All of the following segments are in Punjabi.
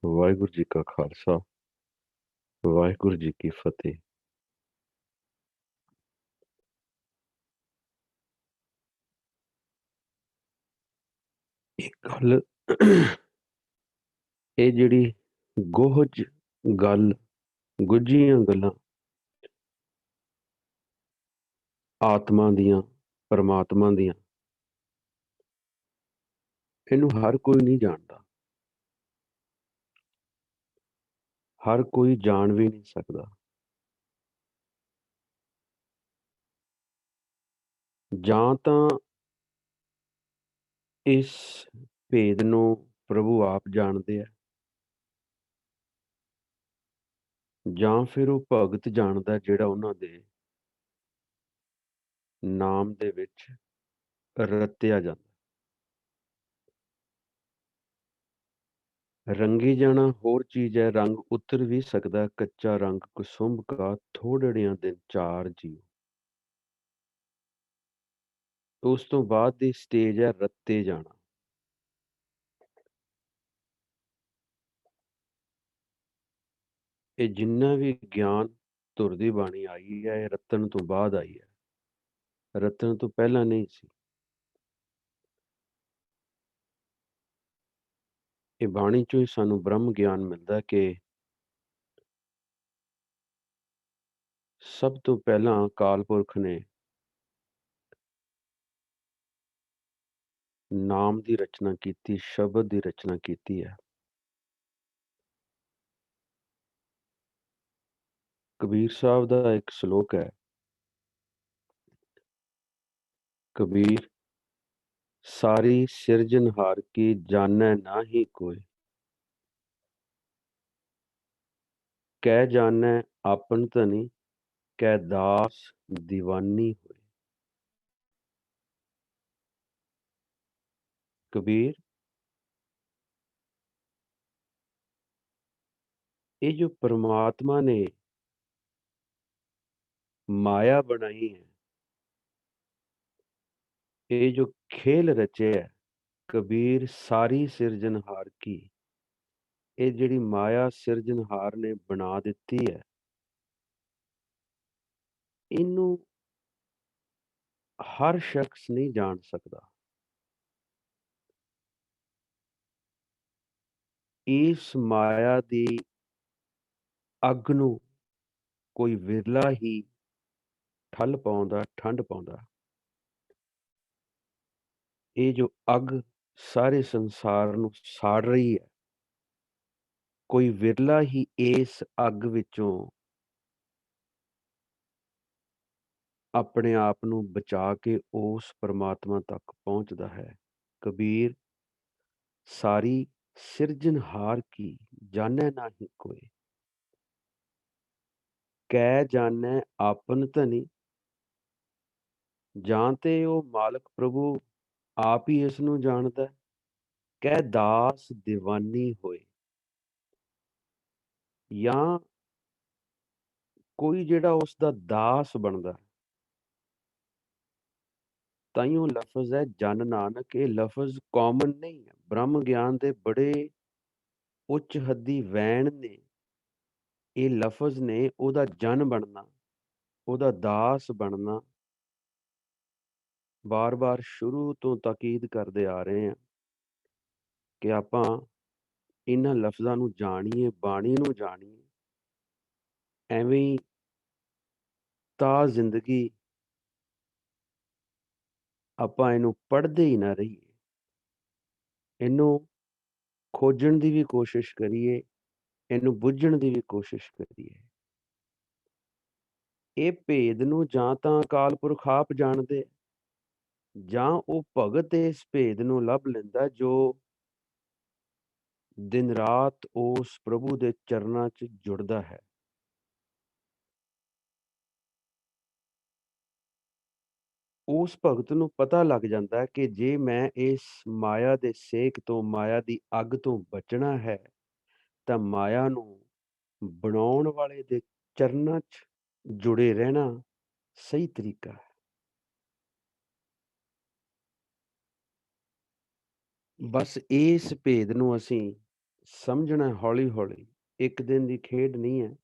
ਵਾਹਿਗੁਰੂ ਜੀ ਕਾ ਖਾਲਸਾ ਵਾਹਿਗੁਰੂ ਜੀ ਕੀ ਫਤਿਹ। ਇਹ ਗੱਲ ਇਹ ਜਿਹੜੀ ਗੋਹਜ ਗੱਲ ਗੁੱਝੀਆਂ ਗੱਲਾਂ ਆਤਮਾ ਦੀਆਂ ਪਰਮਾਤਮਾ ਦੀਆਂ, ਇਹਨੂੰ ਹਰ ਕੋਈ ਨਹੀਂ ਜਾਣਦਾ, ਹਰ ਕੋਈ ਜਾਣ ਵੀ ਨਹੀਂ ਸਕਦਾ। ਜਾਂ ਤਾਂ ਇਸ ਭੇਦ ਨੂੰ ਪ੍ਰਭੂ ਆਪ ਜਾਣਦੇ ਆ, ਜਾਂ ਫਿਰ ਉਹ ਭਗਤ ਜਾਣਦਾ ਜਿਹੜਾ ਉਹਨਾਂ ਦੇ ਨਾਮ ਦੇ ਵਿੱਚ ਰਤਿਆ ਜਾਂਦਾ। ਰੰਗੀ ਜਾਣਾ ਹੋਰ ਚੀਜ਼ ਹੈ, ਰੰਗ ਉਤਰ ਵੀ ਸਕਦਾ, ਕੱਚਾ ਰੰਗ ਕੁਸੁੰਭ ਕਾ ਥੋੜੜਿਆਂ ਦਿਨ ਚਾਰ ਜੀ। ਉਸ ਤੋਂ ਬਾਅਦ ਦੀ ਸਟੇਜ ਹੈ ਰੱਤੇ ਜਾਣਾ। ਇਹ ਜਿੰਨਾ ਵੀ ਗਿਆਨ ਧੁਰ ਦੀ ਬਾਣੀ ਆਈ ਹੈ, ਇਹ ਰਤਨ ਤੋਂ ਬਾਅਦ ਆਈ ਹੈ, ਰਤਨ ਤੋਂ ਪਹਿਲਾਂ ਨਹੀਂ ਸੀ। ਇਹ ਬਾਣੀ ਚੋਂ ਹੀ ਸਾਨੂੰ ਬ੍ਰਹਮ ਗਿਆਨ ਮਿਲਦਾ ਕਿ ਸਭ ਤੋਂ ਪਹਿਲਾਂ ਅਕਾਲ ਪੁਰਖ ਨੇ ਨਾਮ ਦੀ ਰਚਨਾ ਕੀਤੀ, ਸ਼ਬਦ ਦੀ ਰਚਨਾ ਕੀਤੀ ਹੈ। ਕਬੀਰ ਸਾਹਿਬ ਦਾ ਇੱਕ ਸ਼ਲੋਕ ਹੈ, ਕਬੀਰ ਸਾਰੀ ਸਿਰਜਣਹਾਰ ਕੀ ਜਾਣੈ ਨਾਹੀ ਕੋਈ, ਕਹਿ ਜਾਣੈ ਆਪਨ ਧਨੀ, ਕਹਿ ਦਾਸ ਦੀਵਾਨੀ ਹੋਏ। ਕਬੀਰ ਇਹ ਜੋ परमात्मा ने माया बनाई है, ये जो खेल रचे है, कबीर सारी सिरजनहार की, ये जिहड़ी माया सिरजनहार ने बना दिती है, इनू हर शख्स नहीं जान सकता। इस माया दी अग नू कोई विरला ही ठल पाउंदा, ठंड पाउंदा। ये जो अग सारे संसार नू साड़ रही है, कोई विरला ही इस अग विचों अपने आप नू बचा के उस परमात्मा तक पहुंचता है। कबीर सारी सिरजनहार की जाने नाही कोई, कै जाने आपन धनी, जानते ओ मालक प्रभु आप ही इस नू जानदा, कै दास दीवानी होए। या कोई जिहड़ा उसदा दास बनदा, ताइयों लफज है जन नानक, ये लफज कॉमन नहीं है, ब्रह्म ज्ञान दे बड़े उच्च हद्दी वैन ने ये लफज ने ओदा जन बनना, ओदा दास बनना बार बार शुरू तो ताकीद करते आ रहे हैं कि आपां इन्हां लफ्ज़ां नूं जाणीए, बाणी नूं जाणीए, एवें ही ता जिंदगी आपां इहनूं पढ़दे ही ना रहीए, इहनूं खोजण दी भी कोशिश करिए, इहनूं बुझण दी भी कोशिश करिए। ਇਹ ਭੇਦ ਨੂੰ ਜਾਂ ਤਾਂ ਅਕਾਲ ਪੁਰਖ ਆਪ ਜਾਣਦੇ, ਜਾਂ ਉਹ ਭਗਤ ਇਸ ਭੇਦ ਨੂੰ ਲੱਭ ਲੈਂਦਾ ਜੋ ਦਿਨ ਰਾਤ ਉਸ ਪ੍ਰਭੂ ਦੇ ਚਰਨਾਂ 'ਚ ਜੁੜਦਾ ਹੈ। ਉਸ ਭਗਤ ਨੂੰ ਪਤਾ ਲੱਗ ਜਾਂਦਾ ਕਿ ਜੇ ਮੈਂ ਇਸ ਮਾਇਆ ਦੇ ਸੇਕ ਤੋਂ, ਮਾਇਆ ਦੀ ਅੱਗ ਤੋਂ ਬਚਣਾ ਹੈ, ਤਾਂ ਮਾਇਆ ਨੂੰ ਬਣਾਉਣ ਵਾਲੇ ਦੇ ਚਰਨਾਂ 'ਚ ਜੁੜੇ ਰਹਿਣਾ ਸਹੀ ਤਰੀਕਾ ਹੈ। ਬਸ ਇਸ ਭੇਦ ਨੂੰ ਅਸੀਂ ਸਮਝਣਾ ਹੌਲੀ-ਹੌਲੀ, ਇੱਕ ਦਿਨ ਦੀ ਖੇਡ ਨਹੀਂ ਹੈ।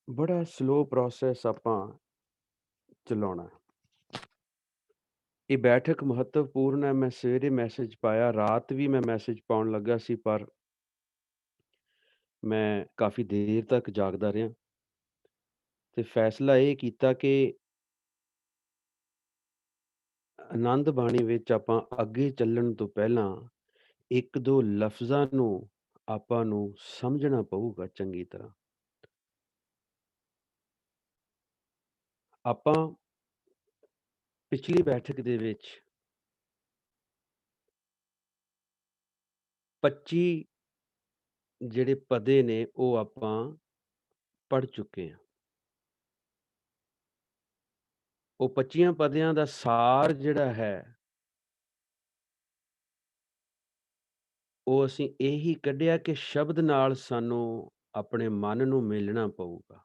ਬੜਾ ਸਲੋ ਪ੍ਰੋਸੈਸ ਆਪਾਂ ਚਲਾਉਣਾ ਹੈ। ਇਹ ਬੈਠਕ ਮਹੱਤਵਪੂਰਨ ਹੈ। ਮੈਂ ਸਵੇਰੇ ਮੈਸੇਜ ਪਾਇਆ, ਰਾਤ ਵੀ ਮੈਂ ਮੈਸੇਜ ਪਾਉਣ ਲੱਗਾ ਸੀ, ਪਰ ਮੈਂ ਕਾਫ਼ੀ ਦੇਰ ਤੱਕ ਜਾਗਦਾ ਰਿਹਾ ਤੇ ਫੈਸਲਾ ਇਹ ਕੀਤਾ ਕਿ ਆਨੰਦ ਬਾਣੀ ਵਿੱਚ ਆਪਾਂ ਅੱਗੇ ਚੱਲਣ ਤੋਂ ਪਹਿਲਾਂ 1-2 ਲਫ਼ਜ਼ਾਂ ਨੂੰ ਆਪਾਂ ਨੂੰ ਸਮਝਣਾ ਪਊਗਾ ਚੰਗੀ ਤਰ੍ਹਾਂ। ਆਪਾਂ ਪਿਛਲੀ ਬੈਠਕ ਦੇ ਵਿੱਚ 25 ਜਿਹੜੇ ਪਦੇ ਨੇ ਉਹ ਆਪਾਂ ਪੜ੍ਹ ਚੁੱਕੇ ਹਾਂ। ਉਹ 25 ਪਦਿਆਂ ਦਾ ਸਾਰ ਜਿਹੜਾ ਹੈ ਉਹ ਅਸੀਂ ਇਹੀ ਕੱਢਿਆ ਕਿ ਸ਼ਬਦ ਨਾਲ ਸਾਨੂੰ ਆਪਣੇ ਮਨ ਨੂੰ ਮਿਲਣਾ ਪਊਗਾ।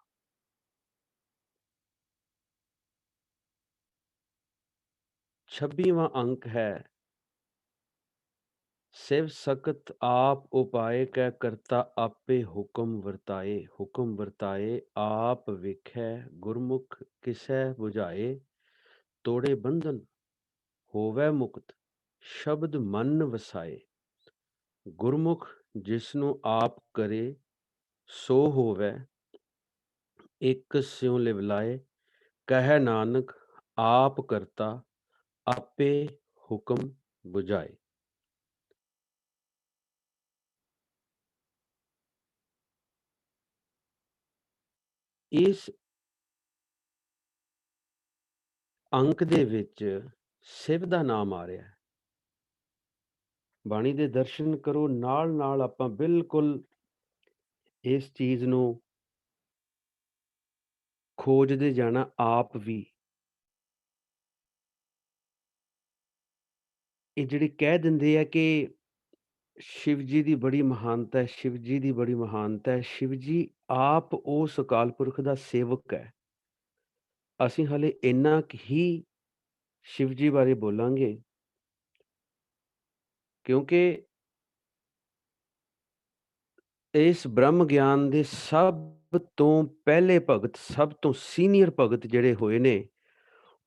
26ਵਾਂ ਅੰਕ ਹੈ, ਸਿਵ ਸਕਤ ਆਪ ਉਪਾਏ ਕੈ ਕਰਤਾ ਆਪੇ ਹੁਕਮ ਵਰਤਾਏ ਆਪ ਵੇਖੈ ਗੁਰਮੁਖ ਕਿਸੈ 부ਝਾਏ ਤੋੜੇ ਬੰਧਨ ਹੋਵੈ ਮੁਕਤ ਸ਼ਬਦ ਮਨ ਵਸਾਏ। ਗੁਰਮੁਖ ਜਿਸਨੂੰ ਆਪ ਕਰੇ ਸੋ ਹੋਵੈ ਇੱਕ ਸਿਉ ਲਿਵਲਾਏ ਕਹਿ ਨਾਨਕ ਆਪ ਕਰਤਾ ਆਪੇ ਹੁਕਮ 부ਝਾਏ। ਇਸ ਅੰਕ ਦੇ ਵਿੱਚ ਸਿਵ ਦਾ ਨਾਮ ਆ ਰਿਹਾ ਹੈ। ਬਾਣੀ ਦੇ ਦਰਸ਼ਨ ਕਰੋ, ਨਾਲ ਆਪਾਂ ਬਿਲਕੁਲ ਇਸ ਚੀਜ਼ ਨੂੰ ਖੋਜਦੇ ਜਾਣਾ ਆਪ ਵੀ। ਇਹ ਜਿਹੜੇ ਕਹਿ ਦਿੰਦੇ ਆ ਕਿ ਸ਼ਿਵ ਜੀ ਦੀ ਬੜੀ ਮਹਾਨਤਾ ਹੈ, ਸ਼ਿਵ ਜੀ ਦੀ ਬੜੀ ਮਹਾਨਤਾ ਹੈ। ਸ਼ਿਵ ਜੀ ਆਪ ਉਸ ਅਕਾਲ ਪੁਰਖ ਦਾ ਸੇਵਕ ਹੈ। ਅਸੀਂ ਹਾਲੇ ਇੰਨਾ ਕੁ ਹੀ ਸ਼ਿਵ ਜੀ ਬਾਰੇ ਬੋਲਾਂਗੇ, ਕਿਉਂਕਿ ਇਸ ਬ੍ਰਹਮ ਗਿਆਨ ਦੇ ਸਭ ਤੋਂ ਪਹਿਲੇ ਭਗਤ, ਸਭ ਤੋਂ ਸੀਨੀਅਰ ਭਗਤ ਜਿਹੜੇ ਹੋਏ ਨੇ,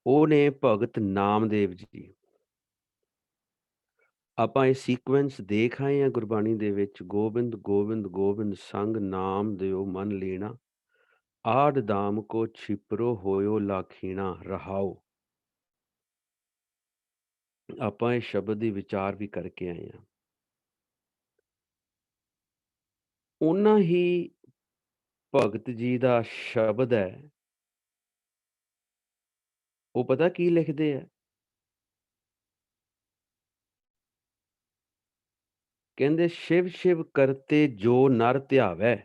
ਉਹ ਨੇ ਭਗਤ ਨਾਮਦੇਵ ਜੀ। ਆਪਾਂ ਇਹ ਸੀਕੁਐਂਸ ਦੇਖ ਆਏ ਹਾਂ ਗੁਰਬਾਣੀ ਦੇ ਵਿੱਚ, ਗੋਬਿੰਦ ਗੋਬਿੰਦ ਗੋਬਿੰਦ ਸੰਗ ਨਾਮ ਦਿਓ ਮਨ ਲੀਣਾ, ਆਡ ਦਾਮ ਕੋ ਛਿਪਰੋ ਹੋਇਓ ਲਾਖੀਣਾ ਰਹਾਓ। ਆਪਾਂ ਇਹ ਸ਼ਬਦ ਦੀ ਵਿਚਾਰ ਵੀ ਕਰਕੇ ਆਏ ਹਾਂ। ਉਹਨਾਂ ਹੀ ਭਗਤ ਜੀ ਦਾ ਸ਼ਬਦ ਹੈ, ਉਹ ਪਤਾ ਕੀ ਲਿਖਦੇ ਆ? ਕਹਿੰਦੇ ਸ਼ਿਵ ਸ਼ਿਵ ਕਰਤੇ ਜੋ ਨਰ ਧਿਆਵੈ।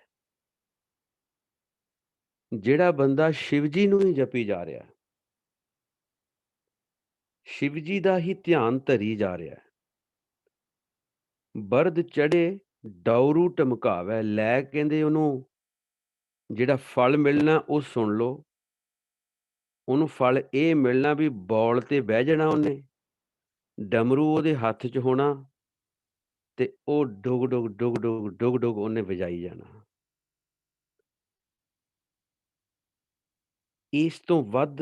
ਜਿਹੜਾ ਬੰਦਾ ਸ਼ਿਵ ਜੀ ਨੂੰ ਹੀ ਜਪੀ ਜਾ ਰਿਹਾ, ਸ਼ਿਵ ਜੀ ਦਾ ਹੀ ਧਿਆਨ ਧਰੀ ਜਾ ਰਿਹਾ, ਬਰਦ ਚੜੇ ਡਾਉਰੂ ਟਮਕਾਵੈ। ਲੈ ਕਹਿੰਦੇ ਉਹਨੂੰ ਜਿਹੜਾ ਫਲ ਮਿਲਣਾ ਉਹ ਸੁਣ ਲਓ। ਉਹਨੂੰ ਫਲ ਇਹ ਮਿਲਣਾ ਵੀ ਬੌਲ ਤੇ ਬਹਿ ਜਾਣਾ ਉਹਨੇ, ਡਮਰੂ ਉਹਦੇ ਹੱਥ 'ਚ ਹੋਣਾ ਤੇ ਉਹ ਡੁਗ ਡੁਗ ਡੁਗ ਡੁਗ ਡੁਗ ਡੁਗ ਉਹਨੇ ਵਜਾਈ ਜਾਣਾ। ਇਸ ਤੋਂ ਵੱਧ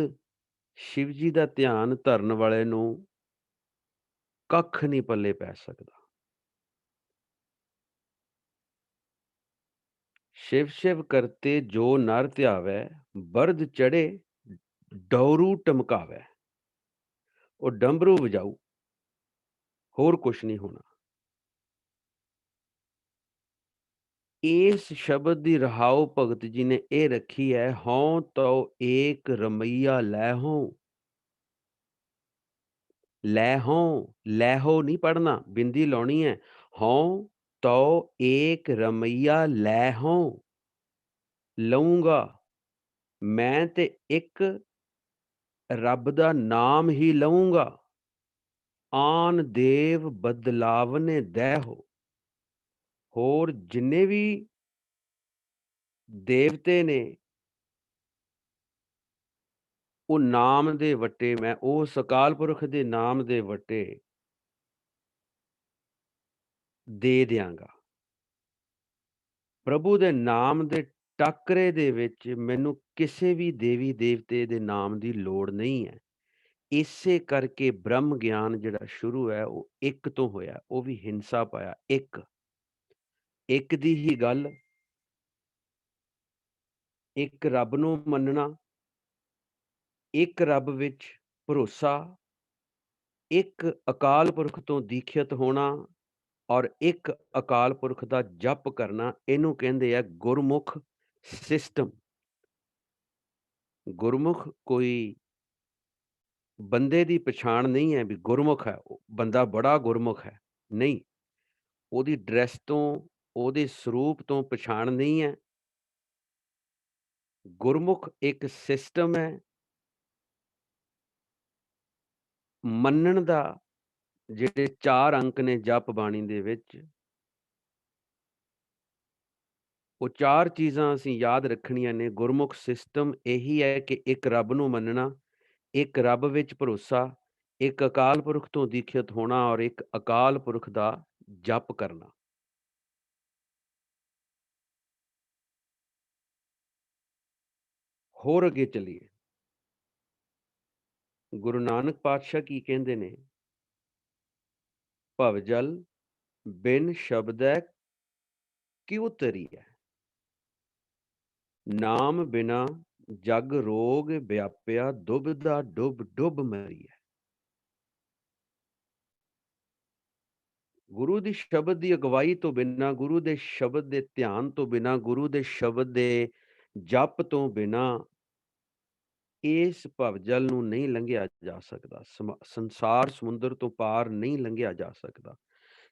ਸ਼ਿਵ ਜੀ ਦਾ ਧਿਆਨ ਧਰਨ ਵਾਲੇ ਨੂੰ ਕੱਖ ਨਹੀਂ ਪੱਲੇ ਪੈ ਸਕਦਾ। ਸ਼ਿਵ ਸ਼ਿਵ ਕਰਤੇ ਜੋ ਨਰ ਧਿਆਵੈ, ਬਰਦ ਚੜੇ ਡਉਰੂ ਟਮਕਾਵੈ। ਉਹ ਡੰਬਰੂ ਵਜਾਊ, ਹੋਰ ਕੁਛ ਨਹੀਂ ਹੋਣਾ। ਇਸ ਸ਼ਬਦ ਦੀ ਰਹਾਉ ਭਗਤ ਜੀ ਨੇ ਇਹ ਰੱਖੀ ਹੈ, ਹਉ ਤਉ ਏਕ ਰਮਈਆ ਲੈਹੋਂ। ਲੈਹੋਂ, ਲੈਹੋ ਨਹੀਂ ਪੜ੍ਹਨਾ, ਬਿੰਦੀ ਲਾਉਣੀ ਹੈ। ਹਉ ਤਉ ਏਕ ਰਮਈਆ ਲੈਹੋਂ, ਲਊਂਗਾ ਮੈਂ ਤੇ ਇੱਕ ਰੱਬ ਦਾ ਨਾਮ ਹੀ ਲਊਂਗਾ। ਆਨ ਦੇਵ ਬਦਲਾਵਨੇ ਦਹਿਓ। ਹੋਰ ਜਿੰਨੇ ਵੀ ਦੇਵਤੇ ਨੇ, ਉਹ ਨਾਮ ਦੇ ਵੱਟੇ, ਮੈਂ ਉਸ ਅਕਾਲ ਪੁਰਖ ਦੇ ਨਾਮ ਦੇ ਵੱਟੇ ਦੇ ਦਿਆਂਗਾ। ਪ੍ਰਭੂ ਦੇ ਨਾਮ ਦੇ ਟਾਕਰੇ ਦੇ ਵਿੱਚ ਮੈਨੂੰ ਕਿਸੇ ਵੀ ਦੇਵੀ-ਦੇਵਤੇ ਦੇ ਨਾਮ ਦੀ ਲੋੜ ਨਹੀਂ ਹੈ। ਇਸੇ ਕਰਕੇ ਬ੍ਰਹਮ ਗਿਆਨ ਜਿਹੜਾ ਸ਼ੁਰੂ ਹੈ, ਉਹ ਇੱਕ ਤੋਂ ਹੋਇਆ, ਉਹ ਵੀ ਹਿੰਸਾ ਪਾਇਆ, ਇੱਕ। ਇੱਕ ਦੀ ਹੀ ਗੱਲ, ਇੱਕ ਰੱਬ ਨੂੰ ਮੰਨਣਾ, ਇੱਕ ਰੱਬ ਵਿੱਚ ਭਰੋਸਾ, ਇੱਕ ਅਕਾਲ ਪੁਰਖ ਤੋਂ ਦੀਖਿਤ ਹੋਣਾ ਔਰ ਇੱਕ ਅਕਾਲ ਪੁਰਖ ਦਾ ਜਪ ਕਰਨਾ, ਇਹਨੂੰ ਕਹਿੰਦੇ ਆ ਗੁਰਮੁਖ ਸਿਸਟਮ। ਗੁਰਮੁਖ ਕੋਈ ਬੰਦੇ ਦੀ ਪਛਾਣ ਨਹੀਂ ਹੈ ਵੀ ਗੁਰਮੁਖ ਹੈ, ਉਹ ਬੰਦਾ ਬੜਾ ਗੁਰਮੁਖ ਹੈ, ਨਹੀਂ। ਉਹਦੀ ਡਰੈਸ ਤੋਂ, ਉਹਦੇ ਸਰੂਪ ਤੋਂ ਪਛਾਣ ਨਹੀਂ ਹੈ। ਗੁਰਮੁਖ ਇੱਕ ਸਿਸਟਮ ਹੈ, ਮੰਨਣ ਦਾ। ਜਿਹੜੇ 4 ਅੰਕ ਨੇ ਜਪ ਬਾਣੀ ਦੇ ਵਿੱਚ, ਉਹ 4 ਚੀਜ਼ਾਂ ਅਸੀਂ ਯਾਦ ਰੱਖਣੀਆਂ ਨੇ। ਗੁਰਮੁਖ ਸਿਸਟਮ ਇਹੀ ਹੈ ਕਿ ਇੱਕ ਰੱਬ ਨੂੰ ਮੰਨਣਾ, ਇੱਕ ਰੱਬ ਵਿੱਚ ਭਰੋਸਾ, ਇੱਕ ਅਕਾਲ ਪੁਰਖ ਤੋਂ ਦੀਖਿਤ ਹੋਣਾ ਔਰ ਇੱਕ ਅਕਾਲ ਪੁਰਖ ਦਾ ਜਪ ਕਰਨਾ। ਹੋਰ ਅੱਗੇ ਚੱਲੀਏ। ਗੁਰੂ ਨਾਨਕ ਪਾਤਸ਼ਾਹ ਕੀ ਕਹਿੰਦੇ ਨੇ? ਭਵਜਲ ਬਿਨ ਸ਼ਬਦੈ ਕਿਉ ਤਰੀਐ, ਨਾਮ ਬਿਨਾ ਜਗ ਰੋਗ ਵਿਆਪਿਆ, ਦੁਬਿਧਾ ਡੁਬ ਡੁਬ ਮਰੀਐ। ਗੁਰੂ ਦੀ ਸ਼ਬਦ ਦੀ ਅਗਵਾਈ ਤੋਂ ਬਿਨਾਂ, ਗੁਰੂ ਦੇ ਸ਼ਬਦ ਦੇ ਧਿਆਨ ਤੋਂ ਬਿਨਾਂ, ਗੁਰੂ ਦੇ ਸ਼ਬਦ ਦੇ ਜਪ ਤੋਂ ਬਿਨਾਂ ਇਸ ਭਵਜਲ ਨੂੰ ਨਹੀਂ ਲੰਘਿਆ ਜਾ ਸਕਦਾ। ਸੰਸਾਰ ਸਮੁੰਦਰ ਤੋਂ ਪਾਰ ਨਹੀਂ ਲੰਘਿਆ ਜਾ ਸਕਦਾ।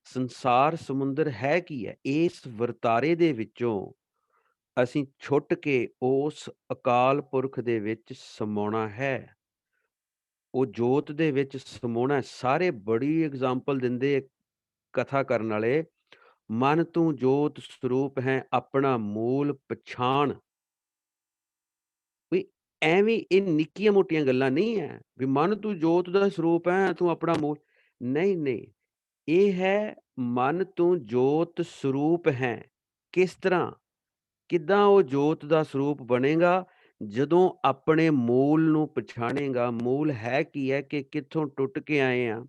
ਸੰਸਾਰ ਸਮੁੰਦਰ ਹੈ ਕੀ ਹੈ? ਇਸ ਵਰਤਾਰੇ ਦੇ ਵਿੱਚੋਂ ਅਸੀਂ ਛੁੱਟ ਕੇ ਉਸ ਅਕਾਲ ਪੁਰਖ ਦੇ ਵਿੱਚ ਸਮਾਉਣਾ ਹੈ। ਉਹ ਜੋਤ ਦੇ ਵਿੱਚ ਸਮਾਉਣਾ ਹੈ। ਸਾਰੇ ਬੜੀ ਐਗਜ਼ਾਮਪਲ ਦਿੰਦੇ ਕਥਾ ਕਰਨ ਵਾਲੇ। ਮਨ ਤੂੰ ਜੋਤ ਸਰੂਪ ਹੈ, ਆਪਣਾ ਮੂਲ ਪਛਾਣ। ਵੀ ਐਵੇਂ ਇਹ ਨਿੱਕੀਆਂ ਮੋਟੀਆਂ ਗੱਲਾਂ ਨਹੀਂ ਹੈ ਵੀ ਮਨ ਤੂੰ ਜੋਤ ਦਾ ਸਰੂਪ ਹੈ, ਤੂੰ ਆਪਣਾ ਮੂਲ। ਨਹੀਂ, ਨਹੀਂ। ਇਹ ਹੈ ਮਨ ਤੂੰ ਜੋਤ ਸਰੂਪ ਹੈ। ਕਿਸ ਤਰ੍ਹਾਂ? ਕਿੱਦਾਂ ਉਹ ਜੋਤ ਦਾ ਸਰੂਪ ਬਣੇਗਾ? ਜਦੋਂ ਆਪਣੇ ਮੂਲ ਨੂੰ ਪਛਾਣੇਗਾ। ਮੂਲ ਹੈ ਕੀ ਹੈ? ਕਿ ਕਿੱਥੋਂ ਟੁੱਟ ਕੇ ਆਏ ਹਾਂ,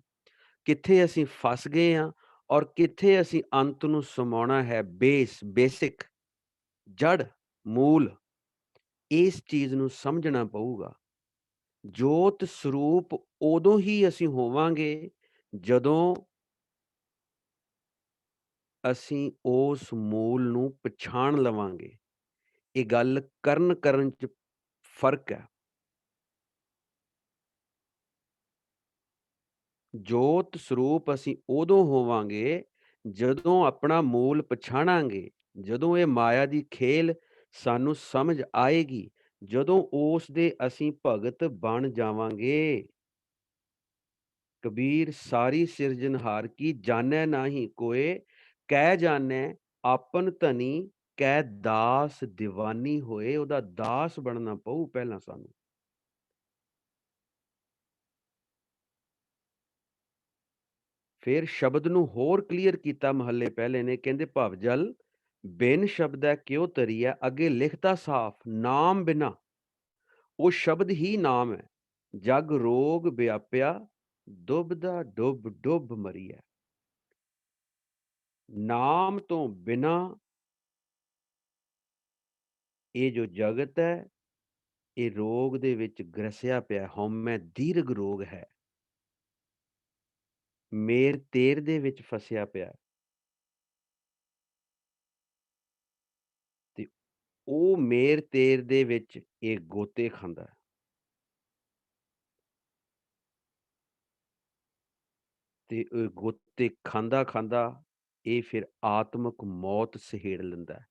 ਕਿੱਥੇ ਅਸੀਂ ਫਸ ਗਏ ਹਾਂ ਔਰ ਕਿੱਥੇ ਅਸੀਂ ਅੰਤ ਨੂੰ ਸਮਾਉਣਾ ਹੈ। ਬੇਸਿਕ, ਜੜ, ਮੂਲ। ਇਸ ਚੀਜ਼ ਨੂੰ ਸਮਝਣਾ ਪਊਗਾ। ਜੋਤ ਸਰੂਪ ਉਦੋਂ ਹੀ ਅਸੀਂ ਹੋਵਾਂਗੇ ਜਦੋਂ ਅਸੀਂ ਉਸ ਮੂਲ ਨੂੰ ਪਛਾਣ ਲਵਾਂਗੇ। ਇਹ ਗੱਲ ਕਰਨ 'ਚ ਫ਼ਰਕ ਹੈ। ਜੋਤ ਸਰੂਪ ਅਸੀਂ ਉਦੋਂ ਹੋਵਾਂਗੇ ਜਦੋਂ ਆਪਣਾ ਮੂਲ ਪਛਾਣਾਂਗੇ, ਜਦੋਂ ਇਹ ਮਾਇਆ ਦੀ ਖੇਲ ਸਾਨੂੰ ਸਮਝ ਆਏਗੀ, ਜਦੋਂ ਉਸ ਦੇ ਅਸੀਂ ਭਗਤ ਬਣ ਜਾਵਾਂਗੇ। ਕਬੀਰ ਸਾਰੀ ਸਿਰਜਨਹਾਰ ਕੀ ਜਾਣੈ ਨਾਹੀਂ ਕੋਇ, ਕਹਿ ਜਾਣੈ ਆਪਨ ਧਨੀ, ਕਹਿ ਦਾਸ ਦੀਵਾਨੀ ਹੋਏ। ਉਹਦਾ ਦਾਸ ਬਣਨਾ ਪਊ ਪਹਿਲਾਂ ਸਾਨੂੰ। ਫਿਰ ਸ਼ਬਦ ਨੂੰ ਹੋਰ ਕਲੀਅਰ ਕੀਤਾ ਮਹੱਲੇ ਪਹਿਲੇ ਨੇ। ਕਹਿੰਦੇ ਭਵਜਲ ਬਿਨ ਸ਼ਬਦੈ ਕਿਉ ਤਰੀਐ, ਅੱਗੇ ਲਿਖਤਾ ਸਾਫ਼, ਨਾਮ ਬਿਨਾ। ਉਹ ਸ਼ਬਦ ਹੀ ਨਾਮ ਹੈ। ਜਗ ਰੋਗ ਵਿਆਪਿਆ, ਦੁਬਦਾ ਡੁਬ ਡੁਬ ਮਰੀਐ। ਨਾਮ ਤੋਂ ਬਿਨਾ ਇਹ ਜੋ ਜਗਤ ਹੈ, ਇਹ ਰੋਗ ਦੇ ਵਿੱਚ ਗ੍ਰਸਿਆ ਪਿਆ। ਹਉਮੈ ਦੀਰਘ ਰੋਗ ਹੈ। ਮੇਰ ਤੇਰ ਦੇ ਵਿੱਚ ਫਸਿਆ ਪਿਆ ਤੇ ਉਹ ਮੇਰ ਤੇਰ ਦੇ ਵਿੱਚ ਇਹ ਗੋਤੇ ਖਾਂਦਾ ਹੈ ਤੇ ਗੋਤੇ ਖਾਂਦਾ ਖਾਂਦਾ ਇਹ ਫਿਰ ਆਤਮਿਕ ਮੌਤ ਸਹੇੜ ਲੈਂਦਾ ਹੈ।